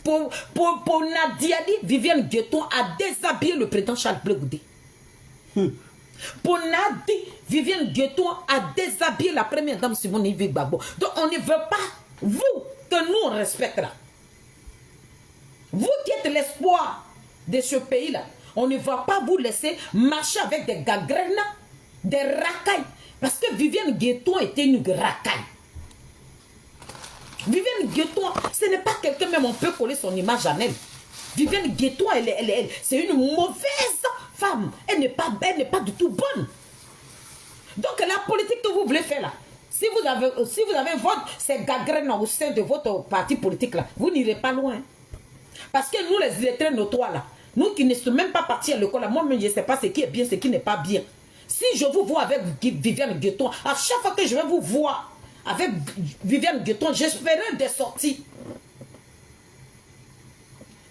Pour Nadiadi, Viviane Guettoin a déshabillé le président Charles Blé Goudé. Pour Nadi, Viviane Guettoin a déshabillé la première dame Simone Yves Gbagbo. Donc on ne veut pas, vous, que nous on respecte là. Vous qui êtes l'espoir de ce pays-là, on ne va pas vous laisser marcher avec des gangrènes, des racailles. Parce que Viviane Guettoin était une racaille. Viviane Guettoin, ce n'est pas quelqu'un, même on peut coller son image à elle. Viviane Guettoin, c'est une mauvaise femme. Elle n'est pas du tout bonne. Donc la politique que vous voulez faire là, si vous avez ces gangrènes au sein de votre parti politique là, vous n'irez pas loin. Parce que nous les illettrés notoires là, nous qui ne sommes même pas partis à l'école, moi-même je ne sais pas ce qui est bien, ce qui n'est pas bien. Si je vous vois avec Viviane Guettoin, à chaque fois que je vais vous voir avec Viviane Guettoin, j'espérais des sorties.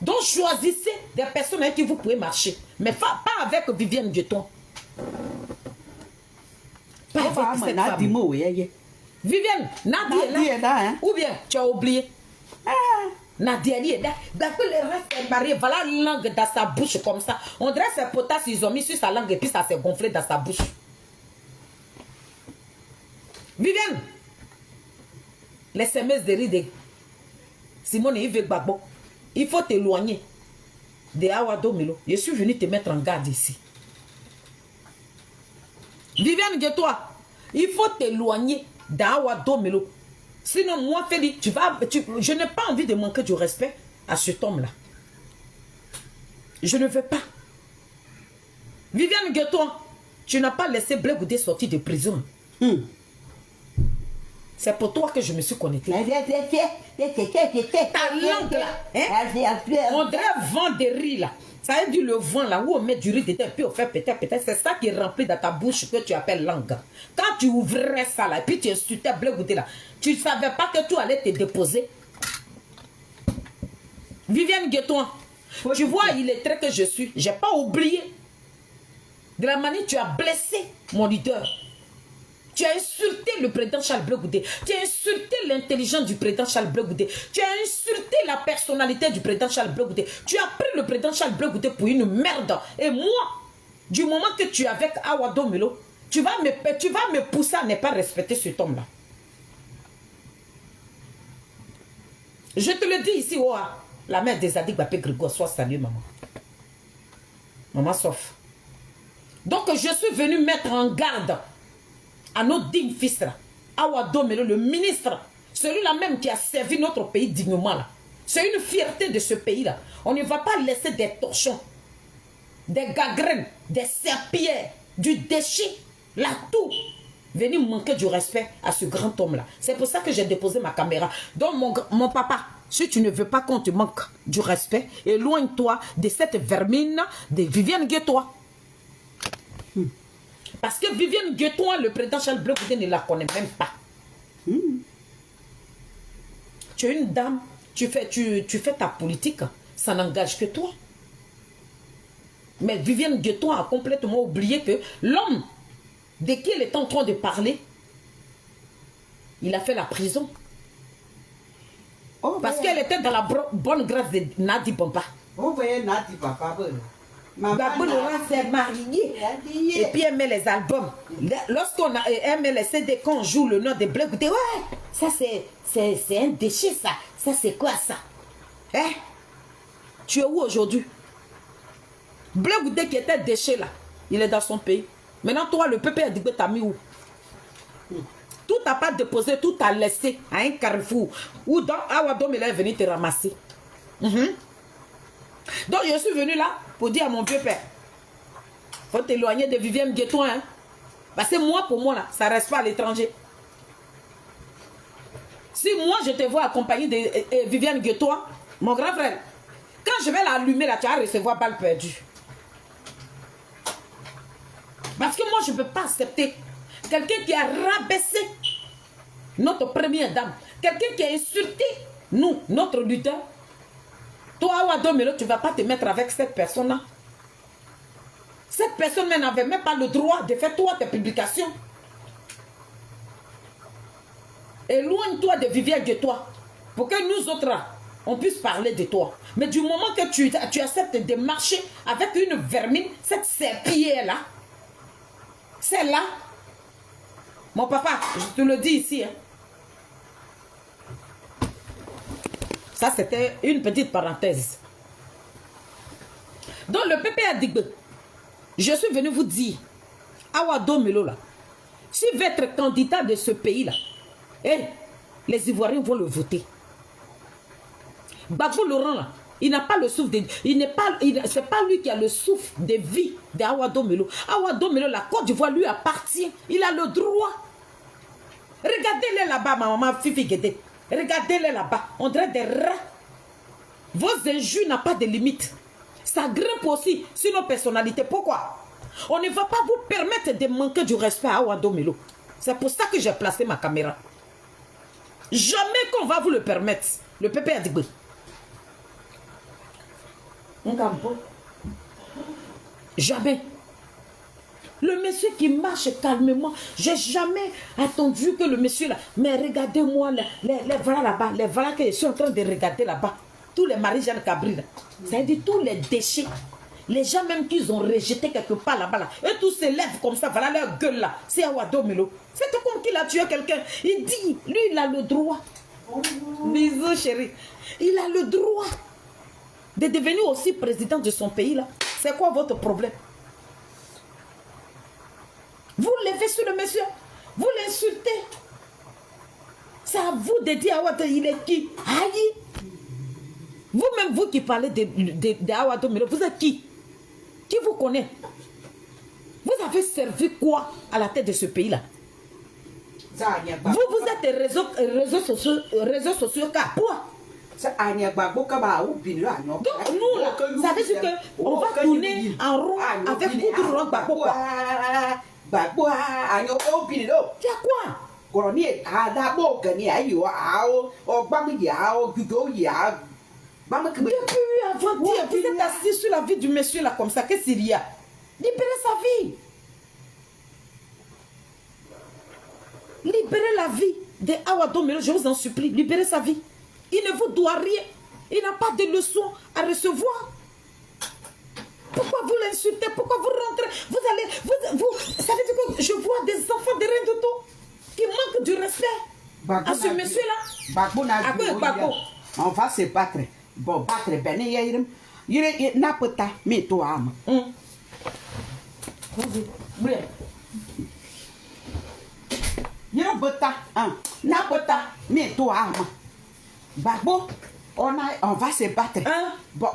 Donc choisissez des personnes avec qui vous pouvez marcher. Mais pas avec Viviane Guettoin. Pas avec cette femme. Viviane, Nadia est là. Ou bien tu as oublié. Nadia est là. D'accord, le reste est marié. Voilà la langue dans sa bouche comme ça. On dirait ses potasses, ils ont mis sur sa langue et puis ça s'est gonflé dans sa bouche. Viviane, les SMS de ride Simone Yves Gbagbo, il faut t'éloigner de Awado Melo. Je suis venu te mettre en garde ici. Viviane Guettoin, il faut t'éloigner d'Awado Melo. Sinon, moi, Félix, je n'ai pas envie de manquer du respect à cet homme-là. Je ne veux pas. Viviane Guettoin, tu n'as pas laissé Blé Goudé sortir de prison. C'est pour toi que je me suis connecté. Ta langue là, on dirait vent de riz là. Ça veut dire le vent là où on met du riz dedans puis on fait peut-être. C'est ça qui est rempli dans ta bouche que tu appelles langue. Quand tu ouvrais ça là et puis tu insultais Blé Goudé là, tu ne savais pas que tu allais te déposer. Viviane Guettoin, tu vois, il est très que je suis. Je n'ai pas oublié de la manière tu as blessé mon leader. Tu as insulté le président Charles Blé Goudé. Tu as insulté l'intelligence du président Charles Blé Goudé. Tu as insulté la personnalité du président Charles Blé Goudé. Tu as pris le président Charles Blé Goudé pour une merde. Et moi, du moment que tu es avec Awado Melo, tu vas me pousser à ne pas respecter cet homme-là. Je te le dis ici, oh, la mère des Adik Bapé Grégoire, sois saluée, maman. Maman sauf. Donc, je suis venu mettre en garde à nos dignes fils là, Awado Melo, le ministre, celui-là même qui a servi notre pays dignement là. C'est une fierté de ce pays là. On ne va pas laisser des torchons, des gangrènes, des serpillères, du déchet, là tout, venir manquer du respect à ce grand homme là. C'est pour ça que j'ai déposé ma caméra. Donc mon papa, Si tu ne veux pas qu'on te manque du respect, éloigne-toi de cette vermine de Viviane Guettois. Parce que Viviane Guettois, le président Charles Blé Goudé ne la connaît même pas. Tu es une dame, tu fais ta politique, ça n'engage que toi. Mais Viviane Guettois a complètement oublié que l'homme de qui elle est en train de parler, il a fait la prison. Oh, parce qu'elle était dans la bonne grâce de Nadi Bamba. Oh, voyez Nadi Bamba. Maman s'est mariée. Et puis elle met les albums. Lorsqu'on met les CD, quand on joue le nom de Blé Goudé, ouais, ça c'est un déchet ça. Ça c'est quoi ça? Hein? Tu es où aujourd'hui? Blé Goudé qui était déchet là, il est dans son pays. Maintenant toi le peuple a dit que t'as mis où? Tout n'a pas déposé, tout a laissé à un carrefour. Où donc Awadom est venu te ramasser. Donc je suis venu là pour dire à mon vieux père, faut t'éloigner de Viviane Guettois. Hein? Parce que moi, pour moi, là, ça ne reste pas à l'étranger. Si moi, je te vois accompagné de Viviane Guettois, mon grand frère, quand je vais l'allumer, là, tu vas recevoir balle perdue. Parce que moi, je ne peux pas accepter quelqu'un qui a rabaissé notre première dame, quelqu'un qui a insulté nous, notre lutteur. Toi, Awadomelo, tu ne vas pas te mettre avec cette personne-là. Cette personne n'avait même pas le droit de faire toi tes publications. Éloigne-toi de Viviane Guettois pour que nous autres, on puisse parler de toi. Mais du moment que tu acceptes de marcher avec une vermine, cette serpillière-là, celle-là, mon papa, je te le dis ici, hein. Ça, c'était une petite parenthèse. Donc, le PP a dit, je suis venu vous dire, Awadomelo, là, si vous êtes candidat de ce pays-là, les Ivoiriens vont le voter. Gbagbo Laurent, là, il n'a pas le souffle de... C'est pas lui qui a le souffle de vie d'Awadomelo. Awadomelo, la Côte d'Ivoire lui appartient. Il a le droit. Regardez-les là-bas, ma maman Fifi Guédé. Regardez-les là-bas. On dirait des rats. Vos injures n'ont pas de limite. Ça grimpe aussi sur nos personnalités. Pourquoi? On ne va pas vous permettre de manquer du respect à Awadomelo. C'est pour ça que j'ai placé ma caméra. Jamais qu'on va vous le permettre. Le peuple a dit oui. Jamais. Le monsieur qui marche calmement, j'ai jamais attendu que le monsieur là, mais regardez-moi les voilà là-bas, les voilà que je suis en train de regarder là-bas, tous les Marie-Jeanne Cabri là, c'est-à-dire tous les déchets, les gens même qu'ils ont rejetés quelque part là-bas là, et tous se lèvent comme ça, voilà leur gueule là, c'est Awadomelo, c'est comme qu'il a tué quelqu'un, il dit, lui il a le droit, bisous chérie, il a le droit de devenir aussi président de son pays là, c'est quoi votre problème? Vous levez sur le monsieur, vous l'insultez. C'est à vous de dire Awadomelo, il est qui? Aïe. Vous-même, vous qui parlez de Awadomelo, vous êtes qui? Qui vous connaît? Vous avez servi quoi à la tête de ce pays-là? Vous êtes réseaux sociaux car quoi? Donc nous là, ça veut dire qu'on va tourner en rond avec beaucoup de rond Gbagbo. Il y a quoi? Depuis avant-hier, vous êtes assis sur la vie du monsieur là comme ça. Qu'est-ce qu'il y a? Libérez sa vie. Libérez la vie de Awadomelo, je vous en supplie. Libérez sa vie. Il ne vous doit rien. Il n'a pas de leçons à recevoir. Pourquoi vous l'insultez? Pourquoi vous rentrez? Vous allez... ça veut dire que je vois des enfants de rien de tout qui manquent du respect à ce monsieur-là. On va se battre. Bon, battre, ben, il n'a pas ta, mais toi, il n'a pas ta, n'a pas ta, mais toi, Gbagbo, on va se battre. Bon,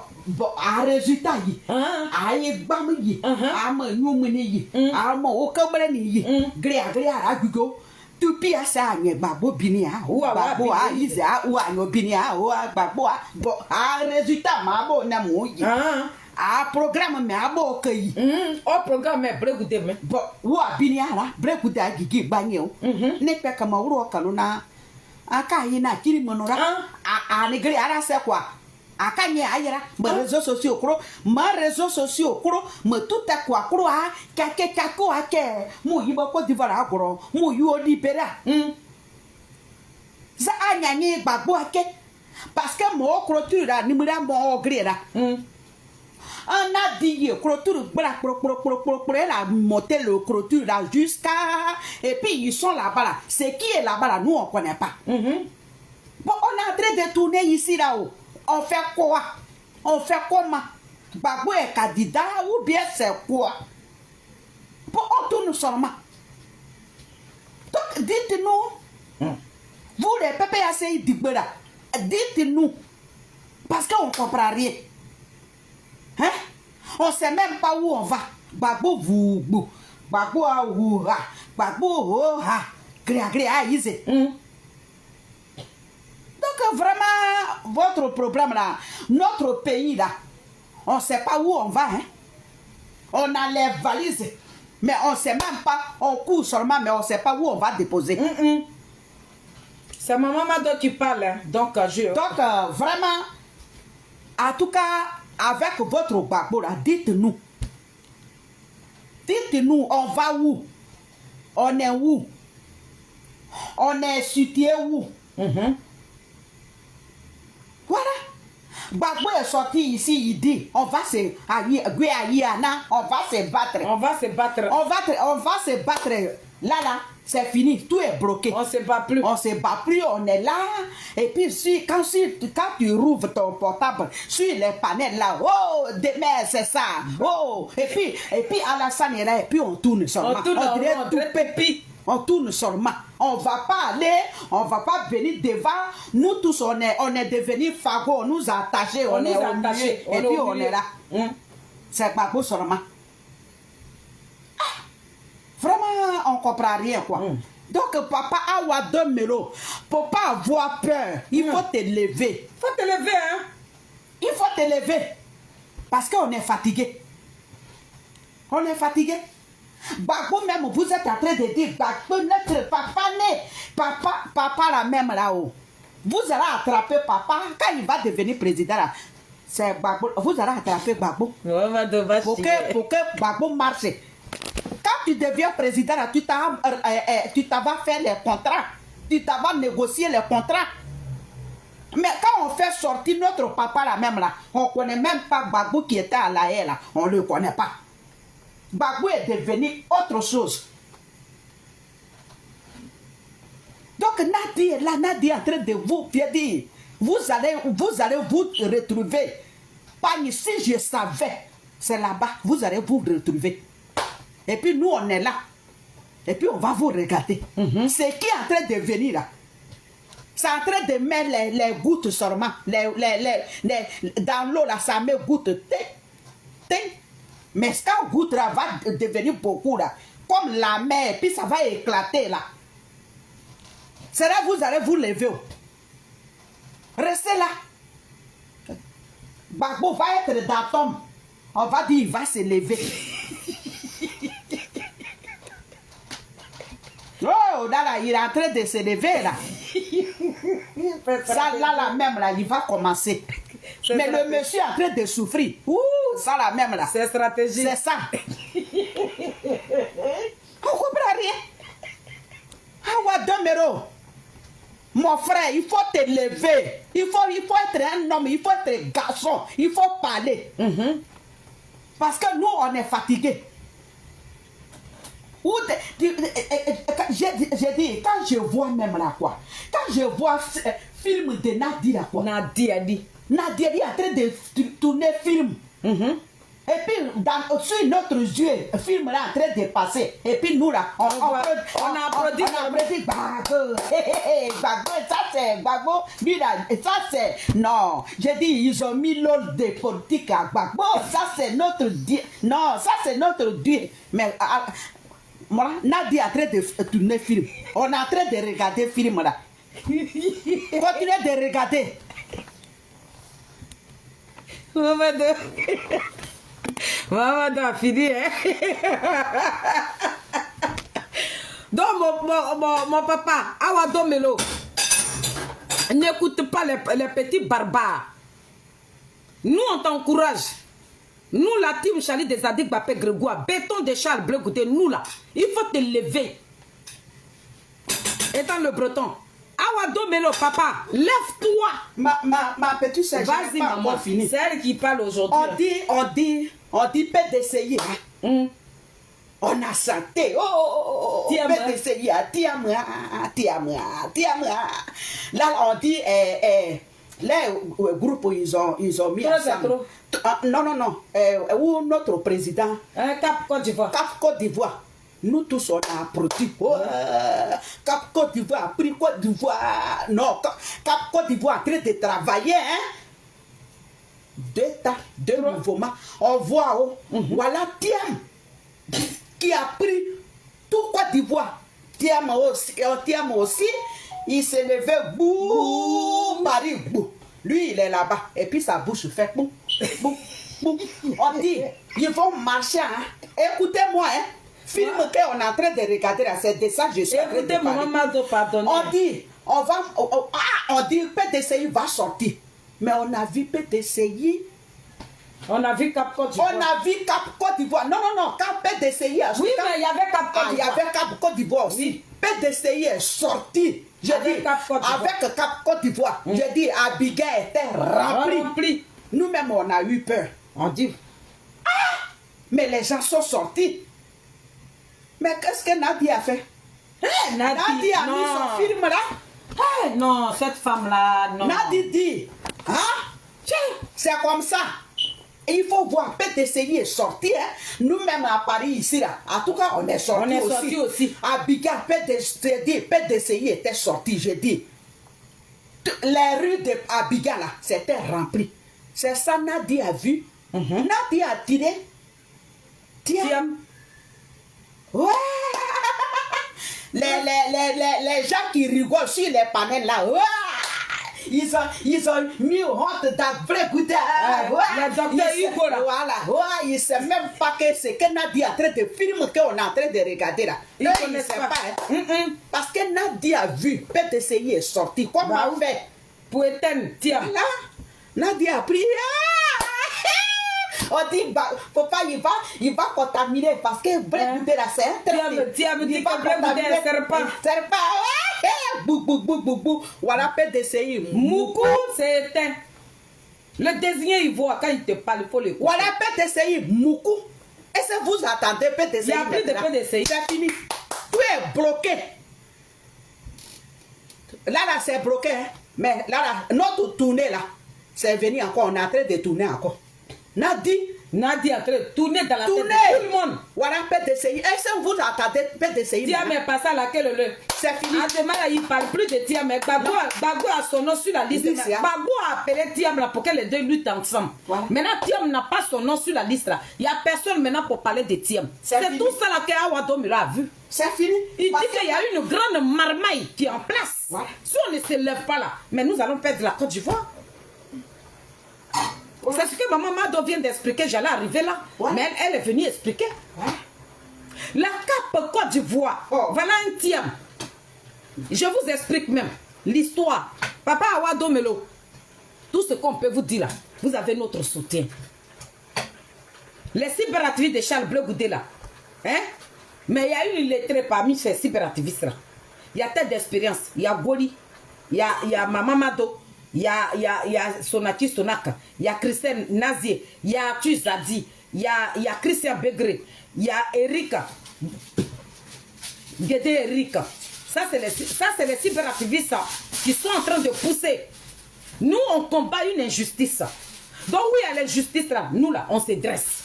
à résultat, à y à me noumini, à mon aucun gré à Gugo, tu pia sa nye Gbagbo bini a ou Gbagbo a ize a ou anyo bini a ou Gbagbo a bon a résultat ma bo na mo yi a programme me abo kai o programme me bregude me bon ou a bini a la bregude a gigi gbanye o ne pe kama uro kanu na aka yi na kiri monora a negri ara se kwa aka nye ayera ma réseaux sociaux kro me tout à quoi kro a kako ake mu yibo Côte d'Ivoire agoro mu yu libera za anya nye Gbagbo ake parce que mo clôture la nimira mo grera on a dit clôture bra pro la monter le clôture là jusqu'à et puis ils sont là-bas là c'est qui est là-bas là nous on connaît pas bon on est en train de tourner ici là-haut. On fait quoi? On fait comment? Gbagbo est candidat ou bien c'est quoi? Bon, on tourne seulement. Donc, dites-nous, vous les PPACI d'Igbera, dites-nous, parce qu'on ne comprend rien. Hein? On ne sait même pas où on va. Gbagbo vous, Gbagbo a ouha, Gbagbo oha, gréa, easy. Donc vraiment, votre problème là, notre pays là, on ne sait pas où on va. Hein? On a les valises, mais on ne sait même pas, on court seulement, mais on ne sait pas où on va déposer. C'est ma maman qui parle. Hein? Donc, vraiment, en tout cas, avec votre Gbagbo là, dites-nous. Dites-nous, on va où? On est où? On est situé où? Voilà. Gbagbo est sorti ici, il dit, on va se battre. On va se battre. On va se battre. Là, c'est fini, tout est bloqué. On ne se bat plus. On se bat plus, on est là. Et puis, quand tu rouvres ton portable, sur les panels là, oh, demain, c'est ça. Oh, et puis Alassane est là, et puis on tourne seulement. On tourne seulement. On va pas venir devant. Nous tous, on est devenus fagots, on nous a attachés, on est attachés. Et puis on est là. C'est pas beau seulement. Vraiment, on comprend rien, quoi. Donc, papa a deux mélos. Pour pas avoir peur, il faut te lever. Il faut te lever, hein? Il faut te lever. Parce qu'on est fatigué. On est fatigué. Gbagbo même, vous êtes en train de dire, Gbagbo, notre papa né. Papa là même là-haut. Vous allez attraper papa quand il va devenir président là. C'est Gbagbo. Vous allez attraper Gbagbo. Pour que Gbagbo marche. Quand tu deviens président là, tu t'en vas faire les contrats. Tu t'en vas négocier les contrats. Mais quand on fait sortir notre papa là même là, on ne connaît même pas Gbagbo qui était à la haie là. On ne le connaît pas. Gbagbo est devenu autre chose. Donc Nadi est là, Nadi est en train de vous dire, vous allez vous retrouver. Pas ici, je savais. C'est là-bas, vous allez vous retrouver. Et puis nous, on est là. Et puis on va vous regarder. C'est qui est en train de venir là? C'est en train de mettre les gouttes seulement. Dans l'eau là, ça met gouttes. Mais quand goutte là va devenir beaucoup là, comme la mer, puis ça va éclater là. C'est là que vous allez vous lever. Restez là. Gbagbo va être dans tombe. On va dire, il va se lever. Oh, là, il est en train de se lever là. Ça là même là, il va commencer. Mais le monsieur est en train de souffrir. Ouh, ça là même là. C'est stratégie. C'est ça. On comprend rien. Ah, Domero. Mon frère, il faut te lever. Il faut être un homme, il faut être un garçon. Il faut parler. Parce que nous, on est fatigués. J'ai dit, quand je vois même là quoi, quand je vois film de Nadi là quoi. Nadi a dit. Nadi est en train de tourner film. Et puis, sur notre yeux, le film là en train de passer. Et puis nous là, on a applaudi Gbagbo. Gbagbo, ça c'est Gbagbo. Lui là, ça c'est. Non, j'ai dit, ils ont mis l'ordre de politique à Gbagbo. Ça c'est notre Dieu. Non, ça c'est notre Dieu. Mais Moi, Nadia est en train de tourner film. On est en train de regarder film là. Continuez de regarder. Maman a fini, hein? Donc, mon papa, Awado Melo, n'écoute pas les petits barbares. Nous, on t'encourage. Nous, la team Charlie des Adik Bapé Grégoire, béton de Charles Bleu Goûté, nous là, il faut te lever. Étant le breton. Awado Melo, papa, lève-toi. Ma petite sœur, vas-y, maman, fini. C'est elle qui parle aujourd'hui. On dit PDCI. On a santé. Oh, PDCI, tiamra. Là, on dit, les groupes, ils ont mis ensemble. Non. Où notre président. Cap Côte d'Ivoire. Cap Côte d'Ivoire. Nous tous, on a produit. Cap Côte d'Ivoire, prix Côte d'Ivoire. Non, Cap Côte d'Ivoire en train de travailler. Deux mouvements. On voit, voilà Tiam qui a pris tout Côte d'Ivoire. Tiam aussi, il s'est levé, boum, Marie, boum. Lui, il est là-bas. Et puis sa bouche fait boum, boum, boum. On dit, ils vont marcher. Écoutez-moi, film qu'on est en train de regarder là, c'est de ça que je suis en train de parler. Écoutez, maman, pardonnez. On dit, PDCI va sortir. Mais on a vu PDCI. On a vu Cap Côte d'Ivoire. On a vu Cap Côte d'Ivoire. Non, Cap PDCI. Oui, mais il y avait Cap Côte d'Ivoire. Il y avait Cap Côte d'Ivoire aussi. Oui. PDCI est sorti. Avec Cap Côte d'Ivoire. J'ai dit, Abigail était rempli. Nous-mêmes, on a eu peur. On dit. Mais les gens sont sortis. Mais qu'est-ce que Nadia a fait? Nadia a mis son film là. Non, cette femme-là, non. Nadia dit, c'est comme ça. Il faut voir, PDCI est sorti. Nous-mêmes à Paris, ici, là. En tout cas, on est sorti aussi. Abigail, PDCI était sorti, j'ai dit. Les rues d'Abigail, là, c'était rempli. C'est ça, Nadia a vu. Nadia a tiré. Tiens. Ouais. Les gens qui rigolent sur les panels là, ouais. Ils ont mis honte d'après goûter. Le docteur Hugo là. Voilà. Ouais, il ne sait même pas que c'est que Nadia est en train de filmer qu'on est en train de regarder là. Il ne sait pas. Parce que Nadia a vu, PDCI est sorti. Comment on fait? Pour éteindre, tiens. Là, Nadia a pris. On dit, faut pas, il va contaminer parce que Blé Goudé là, c'est un traité. Tiens, me dit que Blé Goudé ne sert pas. Bou. Voilà PDCI. Moukou, c'est éteint. Le désigné, il voit quand il te parle, il faut le couper. Voilà PDCI, Moukou. Est-ce que vous attendez PDCI? Il n'y a plus de PDCI. C'est fini. Tout est bloqué. Là, c'est bloqué. Mais là, notre tournée là, c'est venu encore. On est en train de tourner encore. Nadia est en train de tourner dans la tête de tout le monde. Voilà PDCI. Est-ce que vous attendez PDCI? Tiam est passé à laquelle le. C'est fini. Demain, il ne parle plus de Tiam. Bagou a son nom sur la liste. Bagou a appelé Tiam là pour que les deux luttent ensemble. Voilà. Maintenant, Tiam n'a pas son nom sur la liste là. Il n'y a personne maintenant pour parler de Tiam. C'est tout ça là que Awado Melo a vu. C'est fini. Il dit qu'il y a une grande marmaille qui est en place. Voilà. Si on ne se lève pas là, mais nous allons perdre la Côte d'Ivoire. C'est ce que maman Mado vient d'expliquer, j'allais arriver là. Mais elle est venue expliquer. La Cap Côte d'Ivoire, voilà un Tiam. Je vous explique même l'histoire. Papa Awado Melo, tout ce qu'on peut vous dire là, vous avez notre soutien. Les cyberactivistes de Charles Bleu Goudé là, mais il y a une lettrée parmi ces cyberactivistes là. Il y a telle d'expérience. Il y a Goli, il y a Maman Mado. Il y a Sonati Sonaka, il y a Christian Nazier, il y a Tuzadi, il y a Christian Begré, il y a Erika, Guédé Erika. Ça, c'est les cyberactivistes qui sont en train de pousser. Nous, on combat une injustice. Donc, oui, il y a l'injustice là. Nous, là, on se dresse.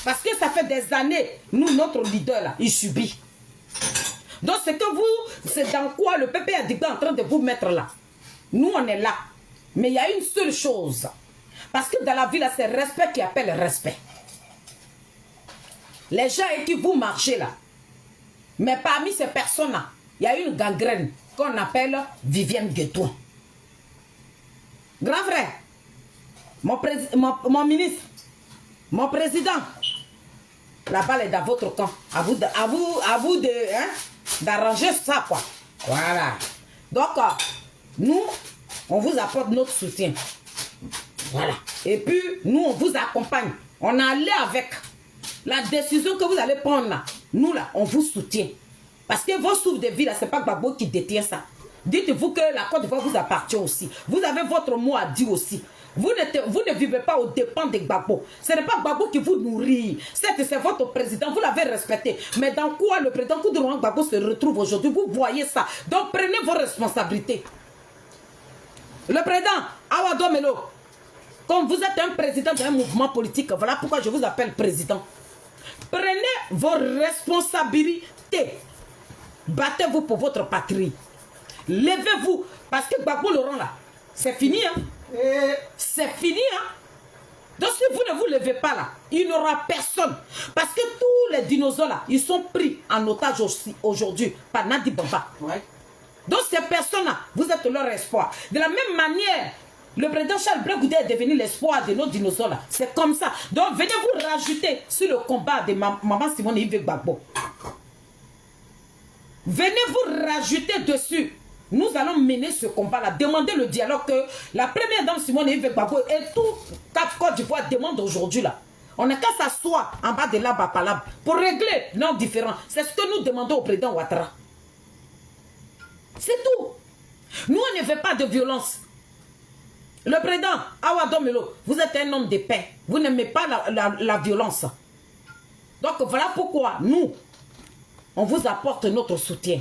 Parce que ça fait des années, nous, notre leader là, il subit. Donc, c'est que vous, c'est dans quoi le PP est en train de vous mettre là. Nous, on est là. Mais il y a une seule chose. Parce que dans la vie, là, c'est respect qui appelle respect. Les gens avec qui vous marchez là, Mais parmi ces personnes-là, il y a une gangrène qu'on appelle Viviane Guetouin. Grand frère, mon ministre, mon président, la balle est dans votre camp. À vous d'arranger ça, quoi. Voilà. Donc, nous, on vous apporte notre soutien. Voilà. Et puis, nous, on vous accompagne. On est allé avec la décision que vous allez prendre là. Nous, là, on vous soutient. Parce que vos souffles de vie, là, ce n'est pas Gbagbo qui détient ça. Dites-vous que la Côte d'Ivoire vous appartient aussi. Vous avez votre mot à dire aussi. Vous ne vivez pas aux dépens de Gbagbo. Ce n'est pas Gbagbo qui vous nourrit. C'est votre président, vous l'avez respecté. Mais dans quoi le président Koudourouan Gbagbo se retrouve aujourd'hui? Vous voyez ça. Donc prenez vos responsabilités. Le président Awa Domelo, comme vous êtes un président d'un mouvement politique, voilà pourquoi je vous appelle président. Prenez vos responsabilités. Battez-vous pour votre patrie. Levez-vous. Parce que Gbagbo Laurent là, c'est fini. Hein? C'est fini. Hein? Donc si vous ne vous levez pas là, il n'y aura personne. Parce que tous les dinosaures là, ils sont pris en otage aussi aujourd'hui par Nadi Bamba. Ouais. Donc ces personnes-là, vous êtes leur espoir. De la même manière, le président Charles Blé Goudé est devenu l'espoir de nos dinosaures là. C'est comme ça. Donc venez vous rajouter sur le combat de Maman Simone Yves Gbagbo. Venez vous rajouter dessus. Nous allons mener ce combat-là. Demandez le dialogue que la première dame Simone Yves Gbagbo et tout Cap Côte d'Ivoire demandent aujourd'hui là. On n'a qu'à s'asseoir en bas de là-bas pour régler nos différends. C'est ce que nous demandons au président Ouattara. C'est tout. Nous, on ne veut pas de violence. Le président Awa Domelo, vous êtes un homme de paix. Vous n'aimez pas la violence. Donc voilà pourquoi nous, on vous apporte notre soutien.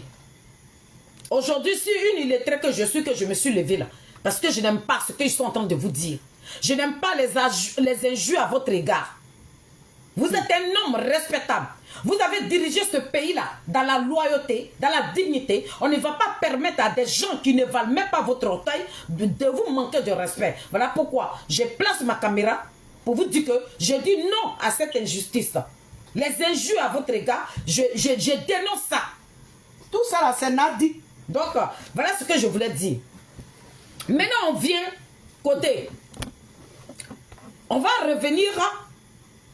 Aujourd'hui, si une illettrée que je me suis levée là, parce que je n'aime pas ce qu'ils sont en train de vous dire. Je n'aime pas les injures à votre égard. Vous êtes un homme respectable. Vous avez dirigé ce pays-là dans la loyauté, dans la dignité. On ne va pas permettre à des gens qui ne valent même pas votre orteil de vous manquer de respect. Voilà pourquoi je place ma caméra pour vous dire que je dis non à cette injustice. Les injures à votre égard, je dénonce ça. Tout ça là, c'est Nadi. Donc, voilà ce que je voulais dire. Maintenant, on vient côté. On va revenir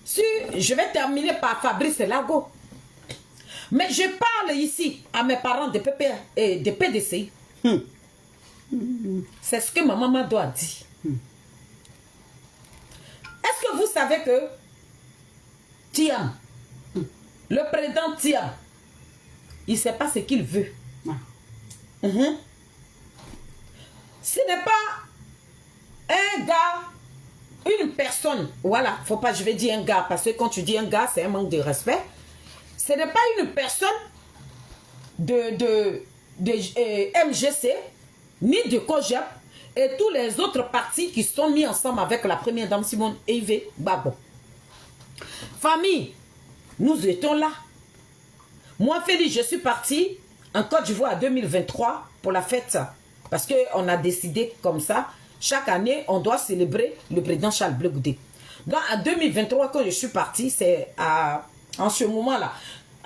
sur... Je vais terminer par Fabrice Lago. Mais je parle ici à mes parents de PDCI. C'est ce que ma maman doit dire. Est-ce que vous savez que Thiam, le président Thiam, il ne sait pas ce qu'il veut. Ce n'est pas un gars, une personne, voilà, faut pas, je vais dire un gars, parce que quand tu dis un gars, c'est un manque de respect. Ce n'est pas une personne de MGC, ni de COJEP, et tous les autres partis qui sont mis ensemble avec la première dame Simone Yves Gbagbo. Famille, nous étions là. Moi, Félix, je suis parti en Côte d'Ivoire en 2023 pour la fête. Parce qu'on a décidé comme ça. Chaque année, on doit célébrer le président Charles Blé Goudé. Donc, en 2023, quand je suis parti, c'est en ce moment-là.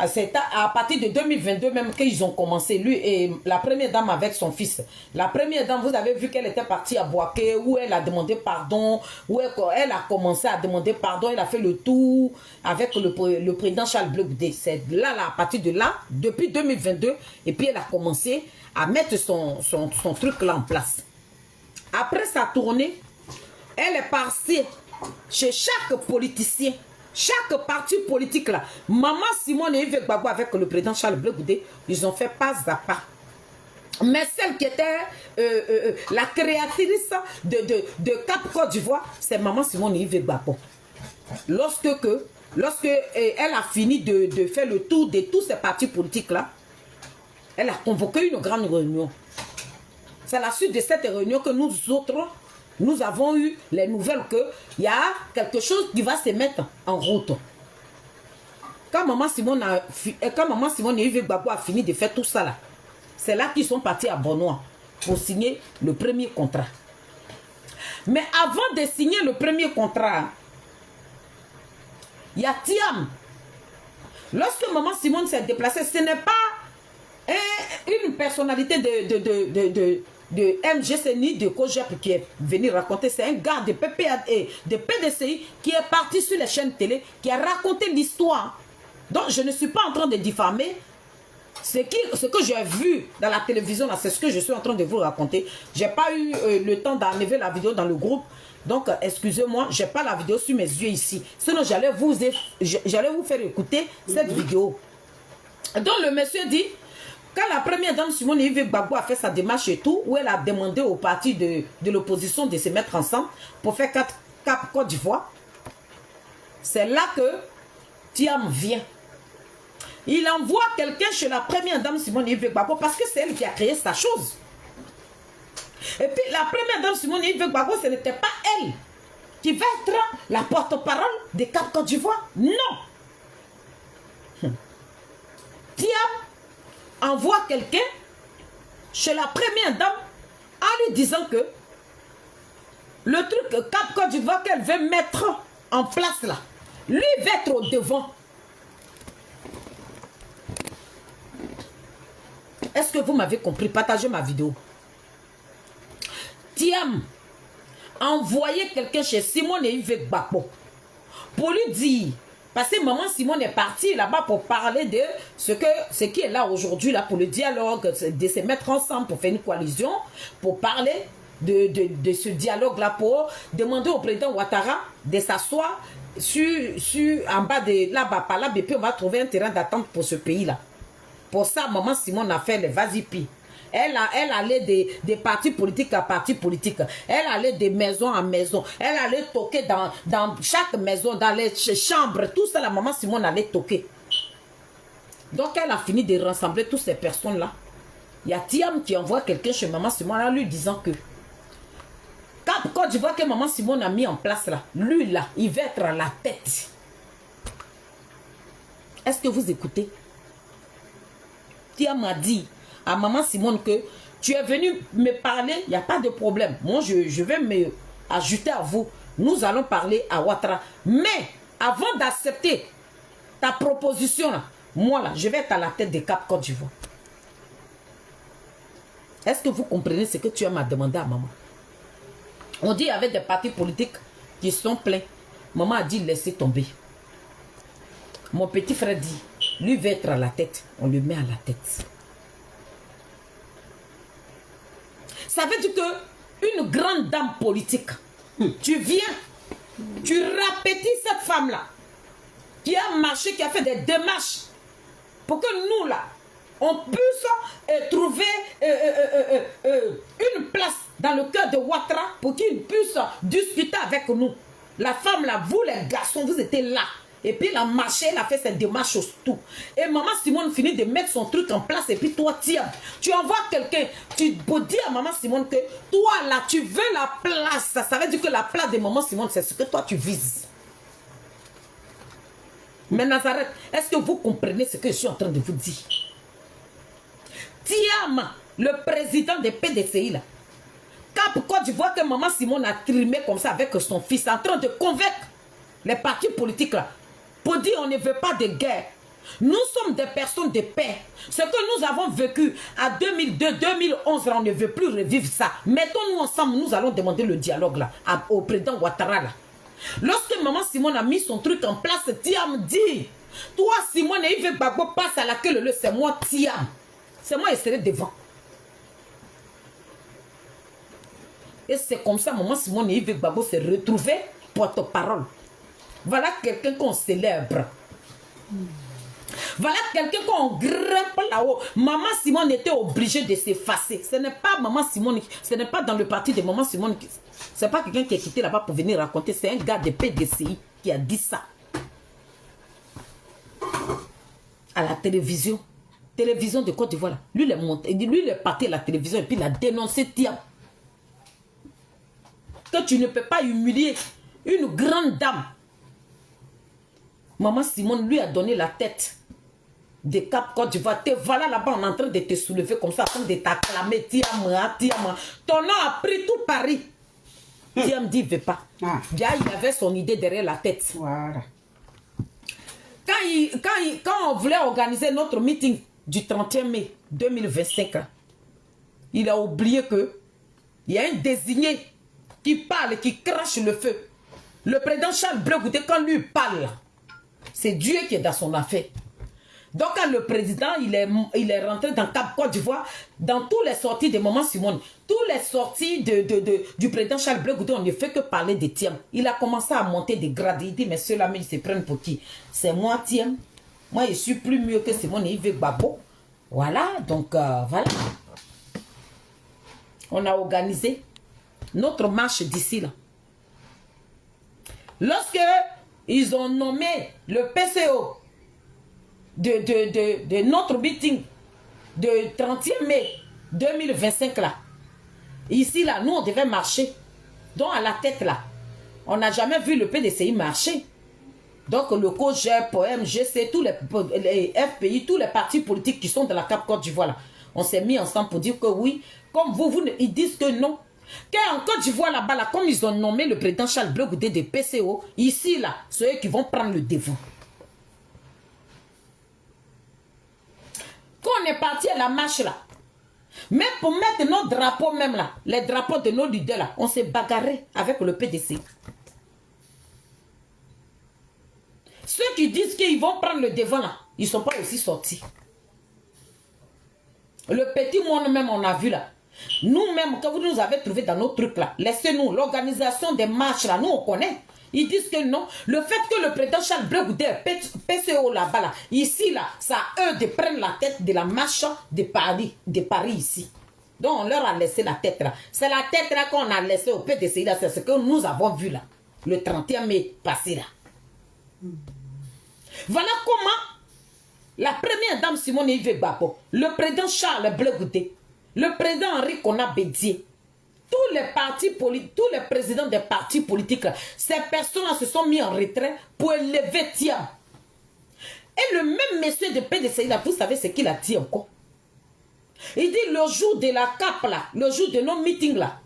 C'est à partir de 2022 même qu'ils ont commencé, lui et la première dame avec son fils. La première dame, vous avez vu qu'elle était partie à Boaké, où elle a demandé pardon, où elle a commencé à demander pardon, elle a fait le tour avec le président Charles Blé Goudé. C'est là, à partir de là, depuis 2022, et puis elle a commencé à mettre son truc là en place. Après sa tournée, elle est partie chez chaque politicien. Chaque parti politique là, Maman Simone Yves Gbagbo avec le président Charles Blé Goudé, ils ont fait pas à pas. Mais celle qui était la créatrice de Cap Côte d'Ivoire, c'est Maman Simone Yves Gbagbo. Lorsque elle a fini de faire le tour de tous ces partis politiques là, elle a convoqué une grande réunion. C'est à la suite de cette réunion que nous autres, nous avons eu les nouvelles qu'il y a quelque chose qui va se mettre en route. Quand Maman Simone Yves Gbagbo a fini de faire tout ça là, c'est là qu'ils sont partis à Bonois pour signer le premier contrat. Mais avant de signer le premier contrat, il y a Thiam, Lorsque maman Simone s'est déplacée, ce n'est pas une personnalité de MGC ni de COJEP qui est venu raconter. C'est un gars de PPA et de PDCI qui est parti sur les chaînes télé, qui a raconté l'histoire. Donc je ne suis pas en train de diffamer. Ce que j'ai vu dans la télévision, c'est ce que je suis en train de vous raconter. Je n'ai pas eu le temps d'enlever la vidéo dans le groupe. Donc, excusez-moi, je n'ai pas la vidéo sur mes yeux ici. Sinon, j'allais vous faire écouter cette vidéo. Donc, le monsieur dit, quand la première dame Simone Yves Gbagbo a fait sa démarche et tout, où elle a demandé au parti de l'opposition de se mettre ensemble pour faire Cap Côte d'Ivoire, c'est là que Thiam vient. Il envoie quelqu'un chez la première dame Simone Yves Gbagbo parce que c'est elle qui a créé sa chose. Et puis la première dame Simone Yves Gbagbo, ce n'était pas elle qui va être la porte-parole de Cap Côte d'Ivoire. Non. Thiam envoie quelqu'un chez la première dame en lui disant que le truc Cap Côte d'Ivoire qu'elle veut mettre en place là, lui va être au devant. Est-ce que vous m'avez compris? Partagez ma vidéo. Thiam a envoyé quelqu'un chez Simone Yves Gbagbo pour lui dire, parce que maman Simone est partie là-bas pour parler de ce qui est là aujourd'hui, là, pour le dialogue, de se mettre ensemble pour faire une coalition, pour parler de ce dialogue-là, pour demander au président Ouattara de s'asseoir en bas de là-bas, par là, et puis on va trouver un terrain d'attente pour ce pays-là. Pour ça, maman Simone a fait les vas-y-pi. Elle allait des partis politiques à partis politiques. Elle allait de maison en maison. Elle allait toquer dans chaque maison, dans les chambres. Tout ça, la maman Simone allait toquer. Donc, elle a fini de rassembler toutes ces personnes-là. Il y a Thiam qui envoie quelqu'un chez maman Simone en lui disant que quand je vois que maman Simone a mis en place là, lui là, il va être à la tête. Est-ce que vous écoutez? Thiam m'a dit à maman Simone que tu es venu me parler, il n'y a pas de problème. Moi, je vais me ajouter à vous. Nous allons parler à Ouattara. Mais avant d'accepter ta proposition, là, moi, là, je vais être à la tête de Cap Côte d'Ivoire. Est-ce que vous comprenez ce que tu m'as demandé à maman? On dit avec des partis politiques qui sont pleins. Maman a dit laissez tomber. Mon petit frère dit, lui veut être à la tête. On le met à la tête. Ça veut dire que une grande dame politique, tu viens, tu répétis cette femme-là, qui a marché, qui a fait des démarches, pour que nous, là, on puisse trouver une place dans le cœur de Ouattara, pour qu'il puisse discuter avec nous. La femme, là, vous les garçons, vous étiez là. Et puis elle a marché, elle a fait ses démarches tout. Et maman Simone finit de mettre son truc en place. Et puis toi, tiens, tu envoies quelqu'un. Tu peux dire à maman Simone que toi là, tu veux la place. Ça veut dire que la place de maman Simone, c'est ce que toi tu vises. Mais Nazareth, est-ce que vous comprenez ce que je suis en train de vous dire? Thiam, le président de PDCI là, Cap Côte d'Ivoire que maman Simone a trimé comme ça avec son fils, en train de convaincre les partis politiques là, pour dire on ne veut pas de guerre. Nous sommes des personnes de paix. Ce que nous avons vécu à 2002, 2011, là, on ne veut plus revivre ça. Mettons-nous ensemble, nous allons demander le dialogue là, au président Ouattara là. Lorsque maman Simone a mis son truc en place, Thiam dit, toi Simone et Yves Gbagbo passe à la queue le c'est moi Thiam. C'est moi, je serai devant. Et c'est comme ça, maman Simone et Yves Gbagbo s'est retrouvés porte-parole. Voilà quelqu'un qu'on célèbre. Voilà quelqu'un qu'on grimpe là-haut. Maman Simone était obligée de s'effacer. Ce n'est pas maman Simone, ce n'est pas dans le parti de maman Simone. Ce n'est pas quelqu'un qui est quitté là-bas pour venir raconter. C'est un gars de PDCI qui a dit ça. À la télévision. Télévision de Côte d'Ivoire. Lui, il est parti à la télévision et puis il a dénoncé Thiam. Que tu ne peux pas humilier une grande dame. Maman Simone lui a donné la tête de Cap Côte d'Ivoire. Voilà là-bas, on est en train de te soulever comme ça, en train de t'acclamer. Thiam. Ton nom a pris tout Paris. Thiam dit, il ne veut pas. Bien, il avait son idée derrière la tête. Voilà. Quand quand on voulait organiser notre meeting du 31 mai 2025, il a oublié que il y a un désigné qui parle, qui crache le feu. Le président Charles Blé Goudé, quand lui parle, c'est Dieu qui est dans son affaire. Donc quand le président, il est rentré dans Cap Côte d'Ivoire, dans toutes les sorties de Maman Simone, toutes les sorties du président Charles Blé Goudé, on ne fait que parler de Thiam. Il a commencé à monter des grades. Il dit, mais ceux-là, ils se prennent pour qui? C'est moi Thiam. Moi, je suis plus mieux que Simone Yves Gbagbo. Voilà, donc voilà. On a organisé notre marche d'ici là. Lorsque ils ont nommé le PCO de notre meeting de 30e mai 2025 là, ici là, nous on devait marcher. Donc à la tête là, on n'a jamais vu le PDCI marcher. Donc le COJER, POEM, GC, tous les FPI, tous les partis politiques qui sont de la Cap Côte d'Ivoire là, on s'est mis ensemble pour dire que oui, comme ils disent que non. Car en Côte d'Ivoire là-bas, là, comme ils ont nommé le président Charles Blé Goudé de PCO, ici là, c'est eux qui vont prendre le devant. Quand on est parti à la marche là, même pour mettre nos drapeaux même là, les drapeaux de nos leaders là, on s'est bagarré avec le PDC. Ceux qui disent qu'ils vont prendre le devant là, ils ne sont pas aussi sortis. Le petit monde même on a vu là. Nous-mêmes, quand vous nous avez trouvé dans nos trucs là, laissez-nous, l'organisation des marches là, nous on connaît. Ils disent que non. Le fait que le président Charles Blé Goudé, PCO là-bas, là, ici là, ça a eux de prendre la tête de la marche de Paris ici. Donc on leur a laissé la tête là. C'est la tête là qu'on a laissé au PDCI là, c'est ce que nous avons vu là, le 31 mai passé là. Voilà comment la première dame Simone Yves Gbagbo, le président Charles Blé Goudé, le président Henri Konan Bédié, tous les partis politiques, tous les présidents des partis politiques, ces personnes-là se sont mis en retrait pour élever Thiam. Et le même monsieur de PDCI, là, vous savez ce qu'il a dit encore? Il dit le jour de la CAP, là, le jour de nos meetings, là,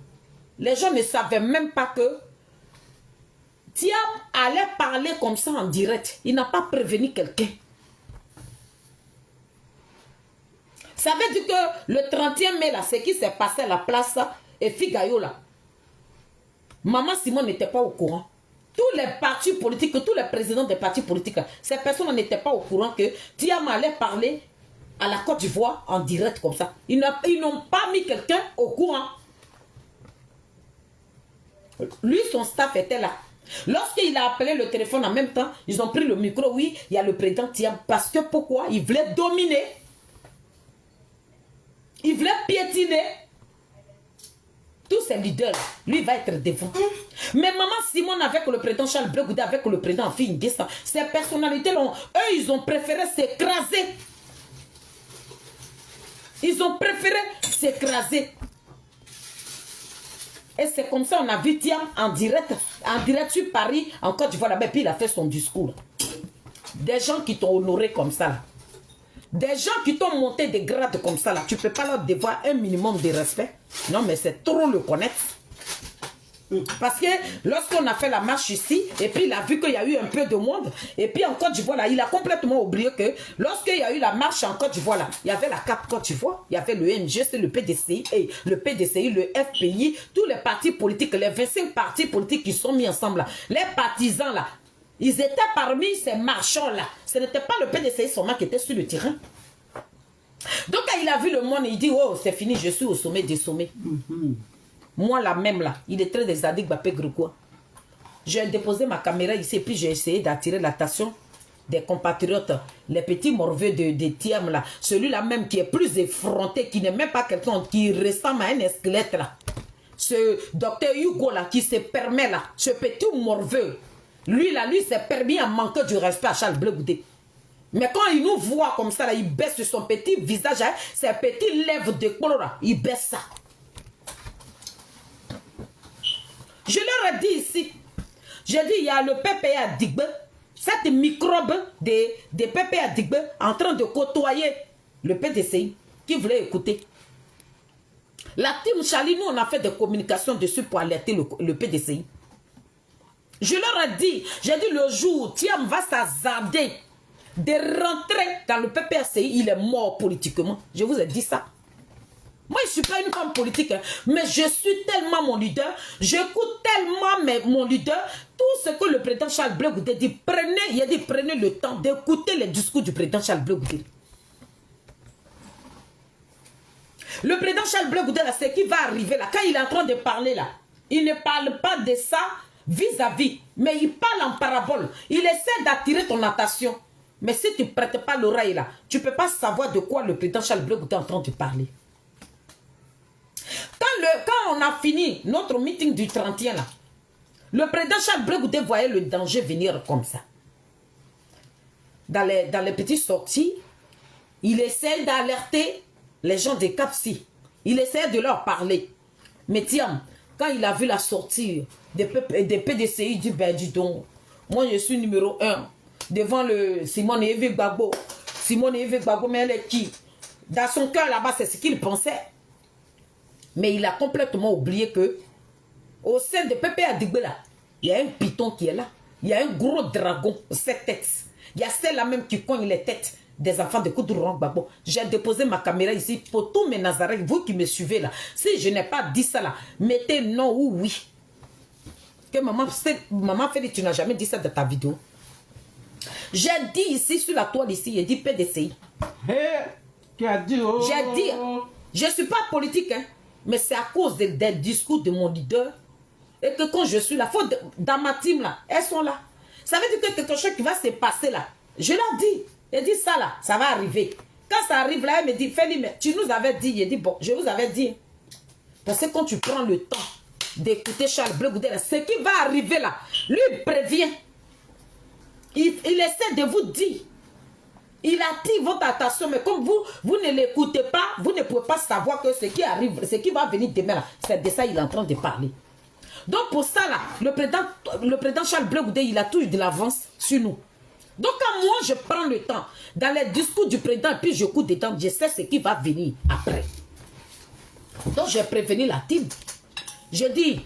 les gens ne savaient même pas que Thiam allait parler comme ça en direct. Il n'a pas prévenu quelqu'un. Ça veut dire que le 31 mai, là, ce qui s'est passé à la place et Figayo, là, Maman Simone n'était pas au courant. Tous les partis politiques, tous les présidents des partis politiques, là, ces personnes n'étaient pas au courant que Thiam allait parler à la Côte d'Ivoire en direct comme ça. Ils n'ont pas mis quelqu'un au courant. Lui, son staff était là. Lorsqu'il a appelé le téléphone en même temps, ils ont pris le micro. Oui, il y a le président Thiam. Parce que pourquoi? Il voulait dominer. Il voulait piétiner tous ces leaders. Lui, il va être devant. Mais Maman Simone avec le président Charles Blé Goudé, avec le président Fille Nguessan, ces personnalités-là, eux, ils ont préféré s'écraser. Ils ont préféré s'écraser. Et c'est comme ça on a vu Thiam en direct sur Paris, en Côte d'Ivoire, là-bas, puis il a fait son discours. Des gens qui t'ont honoré comme ça. Là. Des gens qui t'ont monté des grades comme ça, là. Tu ne peux pas leur devoir un minimum de respect. Non, mais c'est trop le connaître. Parce que lorsqu'on a fait la marche ici, et puis il a vu qu'il y a eu un peu de monde, et puis en Côte d'Ivoire, là, il a complètement oublié que lorsqu'il y a eu la marche en Côte d'Ivoire, là, il y avait la CAP Côte d'Ivoire, il y avait le MGC, le PDCI, et le PDCI, le FPI, tous les partis politiques, les 25 partis politiques qui sont mis ensemble, là, les partisans, là, ils étaient parmi ces marchands-là. Ce n'était pas le PDCI seulement qui était sur le terrain. Donc quand il a vu le monde, il dit, oh, c'est fini, je suis au sommet des sommets. Moi, là même, là, il est très des Zadig Bapé Grégoire. J'ai déposé ma caméra ici et puis j'ai essayé d'attirer l'attention des compatriotes, les petits morveux de Thiam, là. Celui-là même qui est plus effronté, qui n'est même pas quelqu'un qui ressemble à un squelette, là. Ce docteur Hugo, là, qui se permet, là, ce petit morveux, lui, là, lui, s'est permis à manquer du respect à Charles Blé Goudé. Mais quand il nous voit comme ça, là, il baisse son petit visage, hein, ses petites lèvres de couleur, là, il baisse ça. Je leur ai dit ici, j'ai dit, il y a le PPA Digbe, cette microbe de PPA Digbe en train de côtoyer le PDCI qui voulait écouter. La team Charlie, nous, on a fait des communications dessus pour alerter le PDCI. Je leur ai dit, j'ai dit, le jour où Thiam va s'hazarder de rentrer dans le PPACI, il est mort politiquement. Je vous ai dit ça. Moi, je ne suis pas une femme politique, hein, mais je suis tellement mon leader, j'écoute tellement mon leader, tout ce que le président Charles Blé Goudé dit, prenez le temps d'écouter les discours du président Charles Blé Goudé. Le président Charles Blé Goudé, là, c'est qui va arriver là, quand il est en train de parler là, il ne parle pas de ça vis-à-vis, mais il parle en parabole, il essaie d'attirer ton attention. Mais si tu ne prêtes pas l'oreille là, tu ne peux pas savoir de quoi le président Charles Blé Goudé est en train de parler. Quand on a fini notre meeting du 31 là, le président Charles Blé Goudé voyait le danger venir comme ça. Dans les petites sorties, il essaie d'alerter les gens de Cap-Si. Il essaie de leur parler. Mais tiens, quand il a vu la sortie des PDCI, il dit, ben dis donc, moi je suis numéro 1 devant le Simone Eve Gbagbo. Simone Eve Gbagbo, mais elle est qui? Dans son cœur là-bas, c'est ce qu'il pensait. Mais il a complètement oublié que au sein de PPA Digbela, il y a un python qui est là. Il y a un gros dragon, 7 têtes. Il y a celle-là même qui cogne les têtes des enfants de Koudourou Gbagbo. J'ai déposé ma caméra ici pour tous mes Nazareth, vous qui me suivez là. Si je n'ai pas dit ça là, mettez non ou oui. Que maman Félix, tu n'as jamais dit ça dans ta vidéo. J'ai dit ici sur la toile ici, j'ai dit PDCI. Qui a dit oh. J'ai dit, je ne suis pas politique, hein. Mais c'est à cause des discours de mon leader. Et que quand je suis là, dans ma team là, elles sont là. Ça veut dire que quelque chose qui va se passer là. Je leur dis, elle dit ça là, ça va arriver. Quand ça arrive là, elle me dit, Félix, mais tu nous avais dit. Il dit, bon, je vous avais dit. Parce que quand tu prends le temps d'écouter Charles Blé Goudé, ce qui va arriver là, lui prévient. Il essaie de vous dire. Il attire votre attention, mais comme vous ne l'écoutez pas, vous ne pouvez pas savoir que ce qui arrive, ce qui va venir demain, c'est de ça qu'il est en train de parler. Donc pour ça, là, le président Charles Blé Goudé, il a toujours de l'avance sur nous. Donc quand moi, je prends le temps, dans les discours du président, et puis j'écoute dedans, je sais ce qui va venir après. Donc j'ai prévenu la team. Je dis,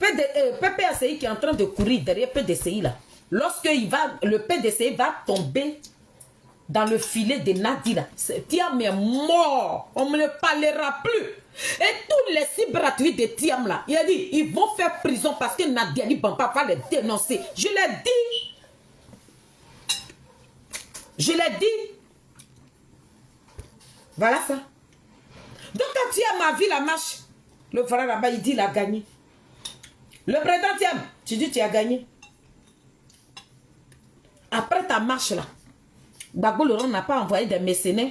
PPACI qui est en train de courir derrière PDCI, là, lorsque le PDCI va tomber dans le filet de Nadine, Thiam est mort. On ne me parlera plus. Et tous les cyberatuits de Thiam là, il a dit, ils vont faire prison parce que Nadiani Bamba va les dénoncer. Je l'ai dit. Je l'ai dit. Voilà ça. Donc quand Thiam a vu la marche, le frère là-bas, il dit, il a gagné. Le président Thiam, tu dis, tu as gagné. Après ta marche là, Gbagbo Laurent n'a pas envoyé des mercenaires.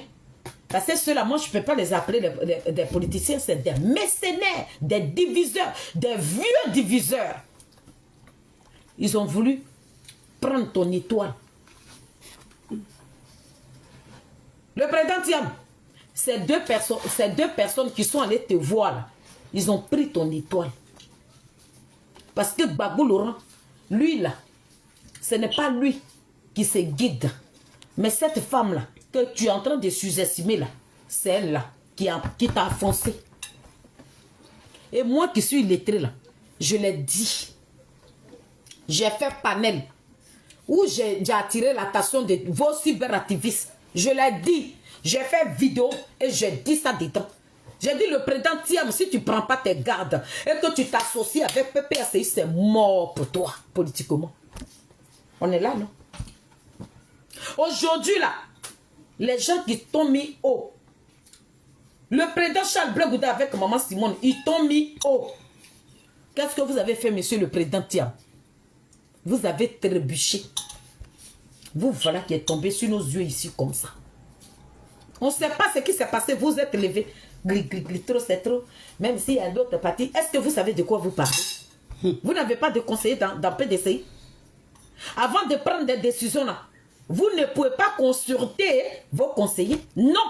Parce que ceux-là, moi, je ne peux pas les appeler des politiciens, c'est des mercenaires, des diviseurs, des vieux diviseurs. Ils ont voulu prendre ton étoile. Le président Thiam, ces deux personnes qui sont allées te voir, là, ils ont pris ton étoile. Parce que Gbagbo Laurent, lui, là, ce n'est pas lui qui se guide. Mais cette femme-là, que tu es en train de sous-estimer là, c'est elle-là qui t'a enfoncé. Et moi qui suis lettré là, je l'ai dit. J'ai fait panel où j'ai attiré l'attention de vos cyberactivistes. Je l'ai dit. J'ai fait vidéo et j'ai dit ça dedans. J'ai dit le président Thiam, si tu ne prends pas tes gardes et que tu t'associes avec PPACI, c'est mort pour toi, politiquement. On est là, non? Aujourd'hui, là, les gens qui t'ont mis haut, le président Charles Blé Goudé avec maman Simone, ils t'ont mis haut. Qu'est-ce que vous avez fait, monsieur le président Thiam? Vous avez trébuché. Vous voilà qui est tombé sur nos yeux ici comme ça. On ne sait pas ce qui s'est passé. Vous êtes levé. Trop, c'est trop. Même s'il y a d'autres partis, est-ce que vous savez de quoi vous parlez? Vous n'avez pas de conseiller dans PDCI. Avant de prendre des décisions là, vous ne pouvez pas consulter vos conseillers. Non.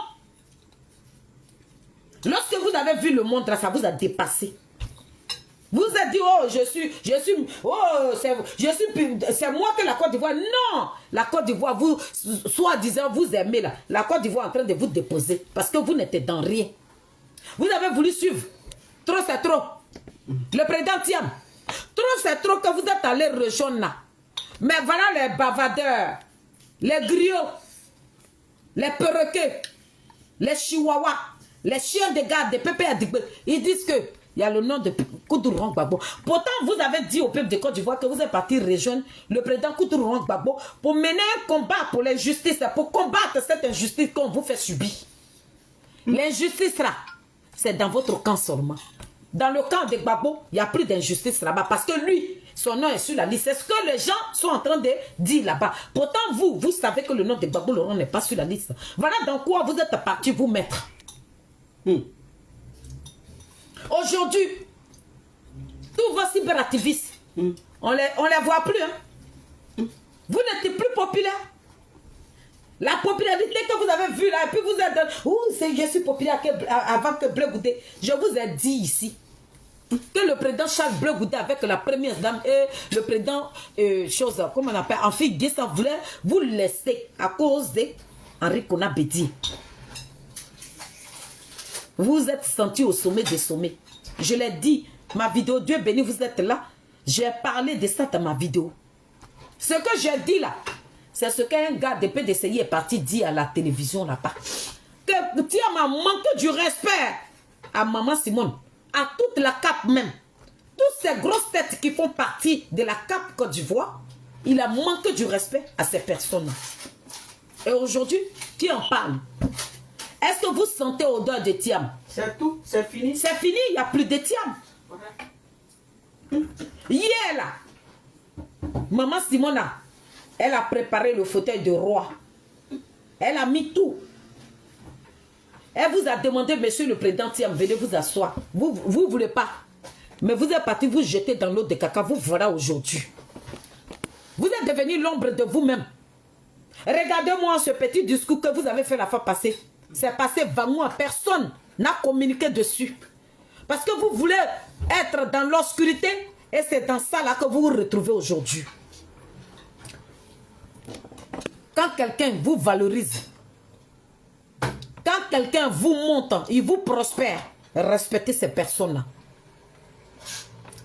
Lorsque vous avez vu le monde là, ça vous a dépassé. Vous avez dit, oh, c'est moi que la Côte d'Ivoire. Non, la Côte d'Ivoire, vous, soi-disant, vous aimez là. La Côte d'Ivoire est en train de vous déposer parce que vous n'êtes dans rien. Vous avez voulu suivre. Trop, c'est trop. Le président Thiam. Trop, c'est trop que vous êtes allé rejoindre là. Mais voilà les bavardeurs. les griots, les perroquets, les chihuahuas, les chiens de garde, des pépés à Digbe, ils disent que il y a le nom de Koutourou Gbagbo. Pourtant, vous avez dit au peuple de Côte d'Ivoire que vous êtes parti rejoindre le président Koutourou Gbagbo pour mener un combat pour l'injustice, pour combattre cette injustice qu'on vous fait subir. L'injustice là, c'est dans votre camp seulement. Dans le camp de Gbagbo, il n'y a plus d'injustice là-bas parce que lui, son nom est sur la liste. C'est ce que les gens sont en train de dire là-bas. Pourtant, vous savez que le nom de Gbagbo Laurent n'est pas sur la liste. Voilà dans quoi vous êtes parti vous mettre. Aujourd'hui, tous vos cyberactivistes, on les voit plus. Hein. Vous n'êtes plus populaire. La popularité que vous avez vue là, et puis vous êtes... je suis populaire avant que Bleu Goudé. Je vous ai dit ici que le président Charles Bleu Goudé avec la première dame et le président, comment on appelle, Amphi Guessa voulait vous laisser à cause d'Henri Kona Bédi. Vous êtes senti au sommet des sommets. Je l'ai dit, ma vidéo, Dieu béni, vous êtes là. J'ai parlé de ça dans ma vidéo. Ce que j'ai dit là, c'est ce qu'un gars de PDCI est parti dire à la télévision là-bas. Que Thiam a manqué du respect à Maman Simone, à toute la CAP même. Toutes ces grosses têtes qui font partie de la CAP Côte d'Ivoire, il a manqué du respect à ces personnes. Et aujourd'hui, qui en parle? Est-ce que vous sentez l'odeur de Thiam? C'est tout, c'est fini. C'est fini, il n'y a plus de Thiam. Hier là, Maman Simona, elle a préparé le fauteuil de roi. Elle a mis tout. Elle vous a demandé, monsieur le président Thiam, venez vous asseoir. Vous ne voulez pas. Mais vous êtes parti vous jeter dans l'eau de caca. Vous voilà aujourd'hui. Vous êtes devenu l'ombre de vous-même. Regardez-moi ce petit discours que vous avez fait la fois passée. C'est passé vaguement. Personne n'a communiqué dessus. Parce que vous voulez être dans l'obscurité et c'est dans ça là que vous vous retrouvez aujourd'hui. Quand quelqu'un vous valorise, quand quelqu'un vous monte, il vous prospère, respectez ces personnes-là.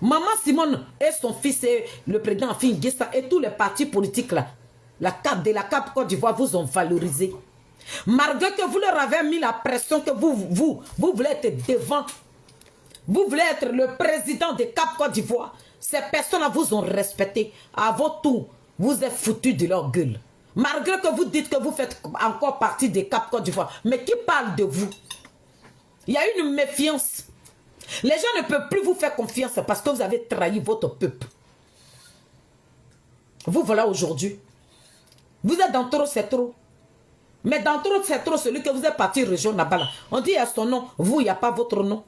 Maman Simone et son fils et le président Amphi Guessa et tous les partis politiques là, la CAP Côte d'Ivoire vous ont valorisé. Malgré que vous leur avez mis la pression que vous voulez être devant, vous voulez être le président de CAP Côte d'Ivoire, ces personnes-là vous ont respecté. À votre tour, vous êtes foutus de leur gueule. Malgré que vous dites que vous faites encore partie des CAP Côte d'Ivoire, mais qui parle de vous? Il y a une méfiance. Les gens ne peuvent plus vous faire confiance parce que vous avez trahi votre peuple. Vous voilà aujourd'hui. Vous êtes dans trop, c'est trop. Mais dans trop, c'est trop, celui que vous êtes parti rejoindre là-bas. On dit à son nom, vous, il n'y a pas votre nom.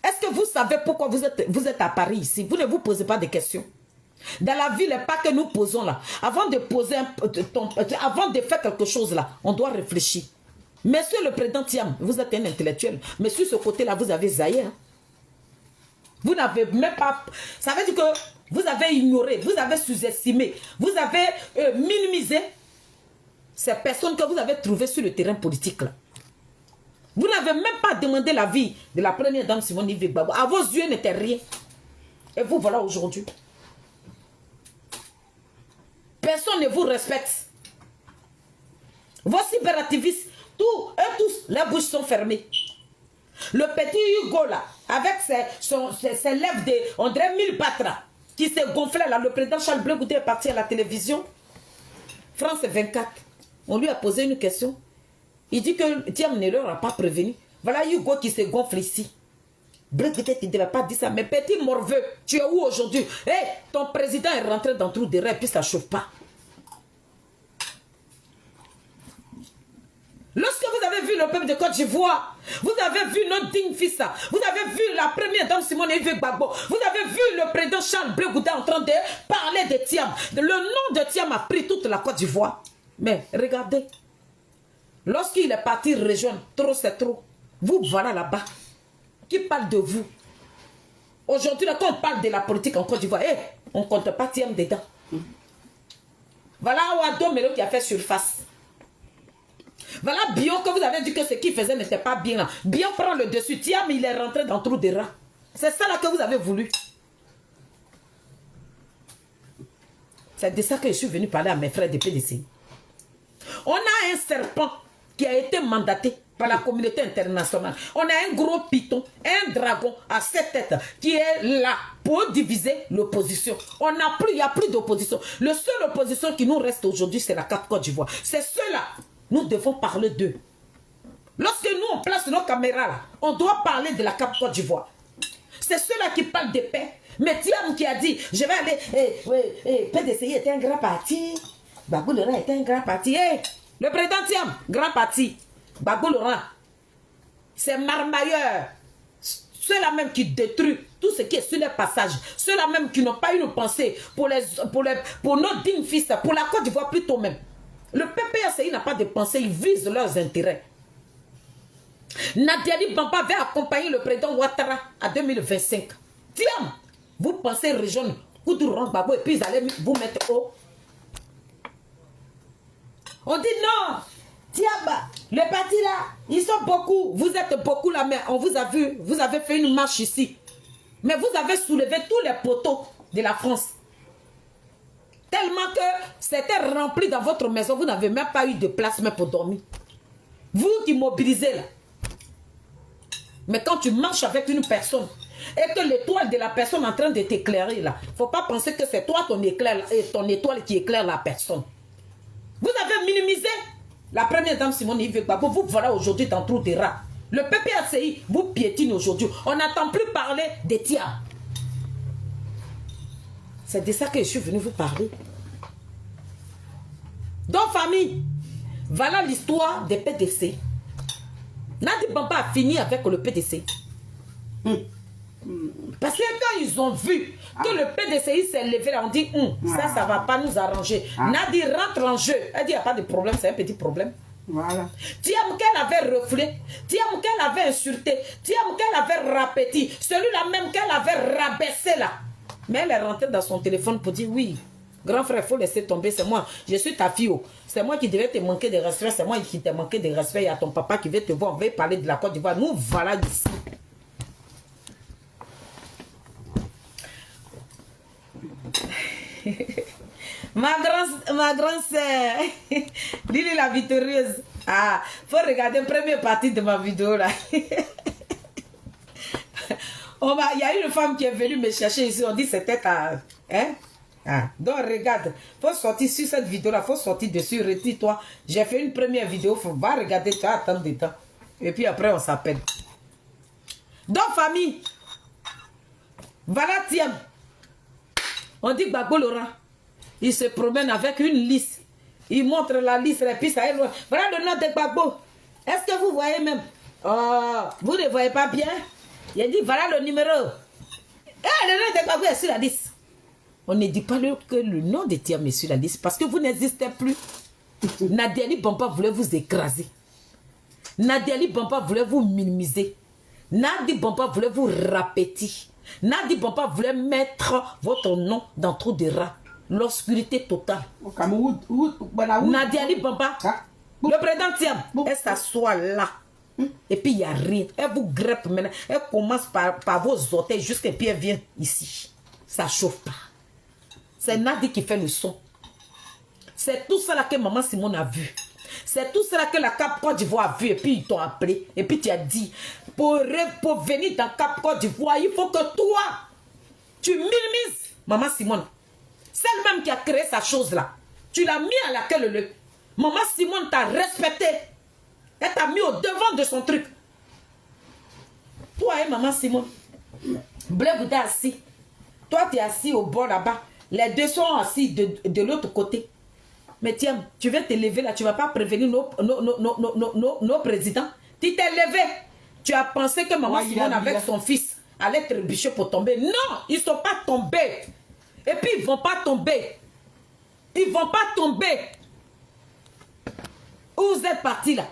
Est-ce que vous savez pourquoi vous êtes à Paris ici? Vous ne vous posez pas de questions. Dans la vie, les pas que nous posons là, avant de poser avant de faire quelque chose là, on doit réfléchir. Monsieur le président Thiam, vous êtes un intellectuel, mais sur ce côté-là, vous avez zaïe. Hein? Vous n'avez même pas... Ça veut dire que vous avez ignoré, vous avez sous-estimé, vous avez minimisé ces personnes que vous avez trouvées sur le terrain politique là. Vous n'avez même pas demandé l'avis de la première dame Simone Gbagbo. À vos yeux, n'était rien. Et vous voilà aujourd'hui. Personne ne vous respecte. Vos cyberactivistes, tous, les bouches sont fermées. Le petit Hugo là, avec ses lèvres de, on dirait 1000 battra, qui s'est gonflé là, le président Charles Bleu Goudé est parti à la télévision. France 24, on lui a posé une question. Il dit que Thiam ne leur a pas prévenu. Voilà Hugo qui se gonfle ici. Bleu Goudé, tu ne devais pas dire ça. Mais petit morveux, tu es où aujourd'hui? Hey, ton président est rentré dans le trou de rêve et puis ça ne chauffe pas. Lorsque vous avez vu le peuple de Côte d'Ivoire, vous avez vu notre digne fils, vous avez vu la première dame Simone Gbagbo, vous avez vu le président Charles Bleu Goudé en train de parler de Thiam. Le nom de Thiam a pris toute la Côte d'Ivoire. Mais regardez, lorsqu'il est parti rejoindre, trop c'est trop, vous voilà là-bas. Qui parle de vous? Aujourd'hui, quand on parle de la politique en Côte d'Ivoire, on ne compte pas Thiam dedans. Voilà Ouado Melo qui a fait surface. Voilà Bion que vous avez dit que ce qu'il faisait n'était pas bien là. Bion prend le dessus. Thiam, il est rentré dans le trou des rats. C'est ça là que vous avez voulu. C'est de ça que je suis venu parler à mes frères de PDC. On a un serpent qui a été mandaté par la communauté internationale. On a un gros python, un dragon à 7 têtes qui est là pour diviser l'opposition. Il n'y a plus d'opposition. Le seul opposition qui nous reste aujourd'hui, c'est la Côte d'Ivoire. C'est ceux-là. Nous devons parler d'eux. Lorsque nous, on place nos caméras là, on doit parler de la Côte d'Ivoire. C'est ceux-là qui parlent de paix. Mais Thiam qui a dit, je vais aller, PDCI est un grand parti. Gbagbo Laurent est un grand parti. Le président Thiam, grand parti. Gbagbo Laurent, c'est marmailleur. Ceux-là même qui détruisent tout ce qui est sur les passages. Ceux-là même qui n'ont pas une pensée pour nos dignes fils, pour la Côte d'Ivoire plutôt même. Le PPACI n'a pas de pensée, ils visent leurs intérêts. Nadiali Bamba va accompagner le président Ouattara à 2025. Tiens, vous pensez rejoindre Koudouran Gbagbo et puis vous allez vous mettre haut. On dit non. Tiens, les partis là, ils sont beaucoup. Vous êtes beaucoup là, mais on vous a vu. Vous avez fait une marche ici. Mais vous avez soulevé tous les poteaux de la France. Tellement que c'était rempli dans votre maison. Vous n'avez même pas eu de place même pour dormir. Vous qui mobilisez là. Mais quand tu marches avec une personne et que l'étoile de la personne est en train de t'éclairer là, il ne faut pas penser que c'est toi ton étoile qui éclaire la personne. Vous avez minimisé la première dame Simone Yves Gbagbo. Vous voilà aujourd'hui dans trou des rats. Le PPACI vous piétine aujourd'hui. On n'entend plus parler des tiers. C'est de ça que je suis venu vous parler. Donc famille, voilà l'histoire des PDC. Nadi Bamba a fini avec le PDC. Parce que quand ils ont vu que le PDCI s'est levé, on dit ça ne va pas nous arranger. Nadi rentre en jeu. Elle dit il n'y a pas de problème, c'est un petit problème. Voilà. Tiam qu'elle avait refoulé, Tiam qu'elle avait insulté, Tiam qu'elle avait rapéti, celui-là même qu'elle avait rabaissé là. Mais elle est rentrée dans son téléphone pour dire oui, grand frère, il faut laisser tomber, c'est moi, je suis ta fille. C'est moi qui devais te manquer de respect, c'est moi qui t'ai manqué de respect. Il y a ton papa qui veut te voir, on va parler de la Côte d'Ivoire. Nous voilà ici. ma grande sœur, Lili la victorieuse. Ah, faut regarder la première partie de ma vidéo là. Il y a une femme qui est venue me chercher ici, on dit c'était ta... Hein? Ah, donc regarde, faut sortir sur cette vidéo là, faut sortir dessus, retire-toi. J'ai fait une première vidéo, va regarder, tu vas attendre des temps. Et puis après on s'appelle. Donc famille, voilà Tiam. On dit Gbagbo Laurent, il se promène avec une liste. Il montre la liste, et puis ça est loin. Voilà le nom de Gbagbo. Est-ce que vous voyez même? Oh, vous ne voyez pas bien? Il a dit voilà le numéro. Le nom de Gbagbo est sur la liste. On ne dit pas que le nom de Tiam est sur la liste parce que vous n'existez plus. Nadiali Bamba voulait vous écraser. Nadiali Bamba voulait vous minimiser. Nadi Bamba voulait vous rapétir. Nadi Bamba voulait mettre votre nom dans trou de rat. L'obscurité totale. Nadiali Bamba, le président Tiam, elle s'assoit là. Et puis il n'y a rien. Elle vous greffe maintenant. Elle commence par vos orteils jusqu'à puis elle vient ici. Ça ne chauffe pas. C'est Nadi qui fait le son. C'est tout cela que maman Simone a vu. C'est tout cela que la Cap Côte d'Ivoire a vu. Et puis ils t'ont appelé. Et puis tu as dit, pour venir dans Cap Côte d'Ivoire, il faut que toi, tu minimises maman Simone. Celle-même qui a créé sa chose-là. Tu l'as mis à la queue le. Maman Simone t'a respecté. Elle t'a mis au devant de son truc. Toi et maman Simone. Blé Bouddha assis. Toi, tu es assis au bord là-bas. Les deux sont assis de l'autre côté. Mais tiens, tu vas te lever là. Tu ne vas pas prévenir nos présidents. Tu t'es levé. Tu as pensé que maman Simone avec son fils allait trébucher pour tomber. Non, ils ne sont pas tombés. Et puis, ils ne vont pas tomber. Ils ne vont pas tomber. Où vous êtes partis là?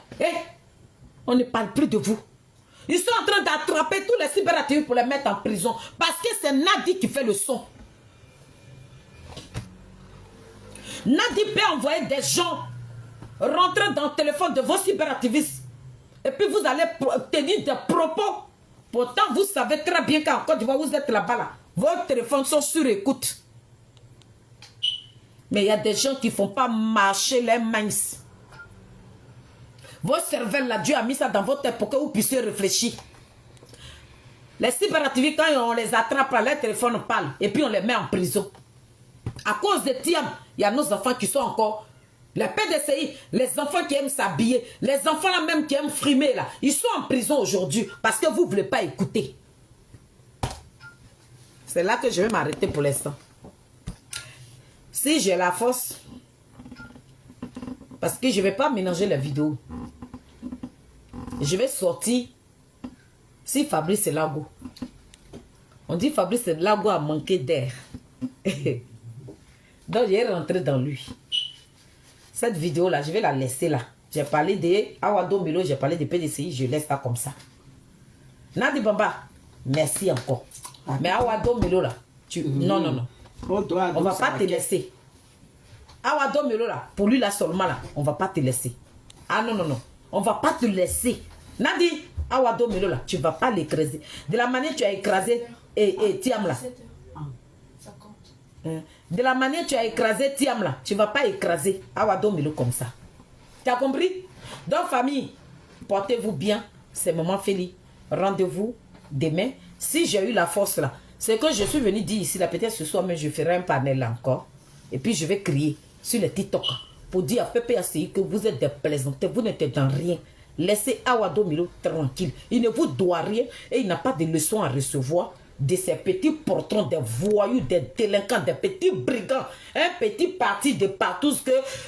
On ne parle plus de vous. Ils sont en train d'attraper tous les cyberactivistes pour les mettre en prison. Parce que c'est Nadi qui fait le son. Nadi peut envoyer des gens rentrer dans le téléphone de vos cyberactivistes. Et puis vous allez tenir des propos. Pourtant, vous savez très bien qu'en Côte d'Ivoire, vous êtes là-bas. Là. Vos téléphones sont sur écoute. Mais il y a des gens qui ne font pas marcher les mains. Vos cervelles, là, Dieu a mis ça dans votre tête pour que vous puissiez réfléchir. Les cyberactivistes, quand on les attrape, leur téléphone parle et puis on les met en prison. À cause de Tiam, il y a nos enfants qui sont encore... Les PDCI, les enfants qui aiment s'habiller, les enfants là même qui aiment frimer, là, ils sont en prison aujourd'hui parce que vous ne voulez pas écouter. C'est là que je vais m'arrêter pour l'instant. Si j'ai la force, parce que je ne vais pas mélanger les vidéos, je vais sortir. Si Fabrice Lago, on dit Fabrice Lago a manqué d'air. Donc j'ai rentré dans lui. Cette vidéo là, je vais la laisser là. J'ai parlé de Awado Milo, j'ai parlé de PDCI, je laisse ça comme ça. Nadi Bamba, merci encore. Mais Awado Milo là, non, non, non. On ne va pas te laisser. Awado Milo là, pour lui là seulement là, on ne va pas te laisser. Ah non, non, non. On ne va pas te laisser. Nadi, Awado Milo là, tu ne vas pas l'écraser. De la manière que tu as écrasé et Tiam là. De la manière que tu as écrasé Tiam là, tu ne vas pas écraser Awado Milo comme ça. Tu as compris? Donc famille, portez-vous bien. C'est Maman Feli. Rendez-vous demain. Si j'ai eu la force là, c'est que je suis venu dire ici, là peut-être ce soir, mais je ferai un panel là encore. Et puis je vais crier sur les TikTok pour dire à PPACI que vous êtes des plaisantés, vous n'êtes dans rien. Laissez Awado Milo tranquille. Il ne vous doit rien et il n'a pas de leçons à recevoir de ces petits portons, des voyous, des délinquants, des petits brigands. Un petit parti de partout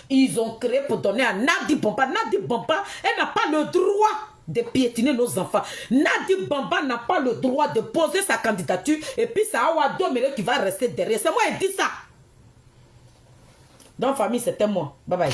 qu'ils ont créé pour donner à Nadi Bamba. Nadi Bamba, elle n'a pas le droit de piétiner nos enfants. Nadi Bamba n'a pas le droit de poser sa candidature et puis c'est Awado Milo qui va rester derrière. C'est moi qui dis ça. Donc famille, c'était moi. Bye bye.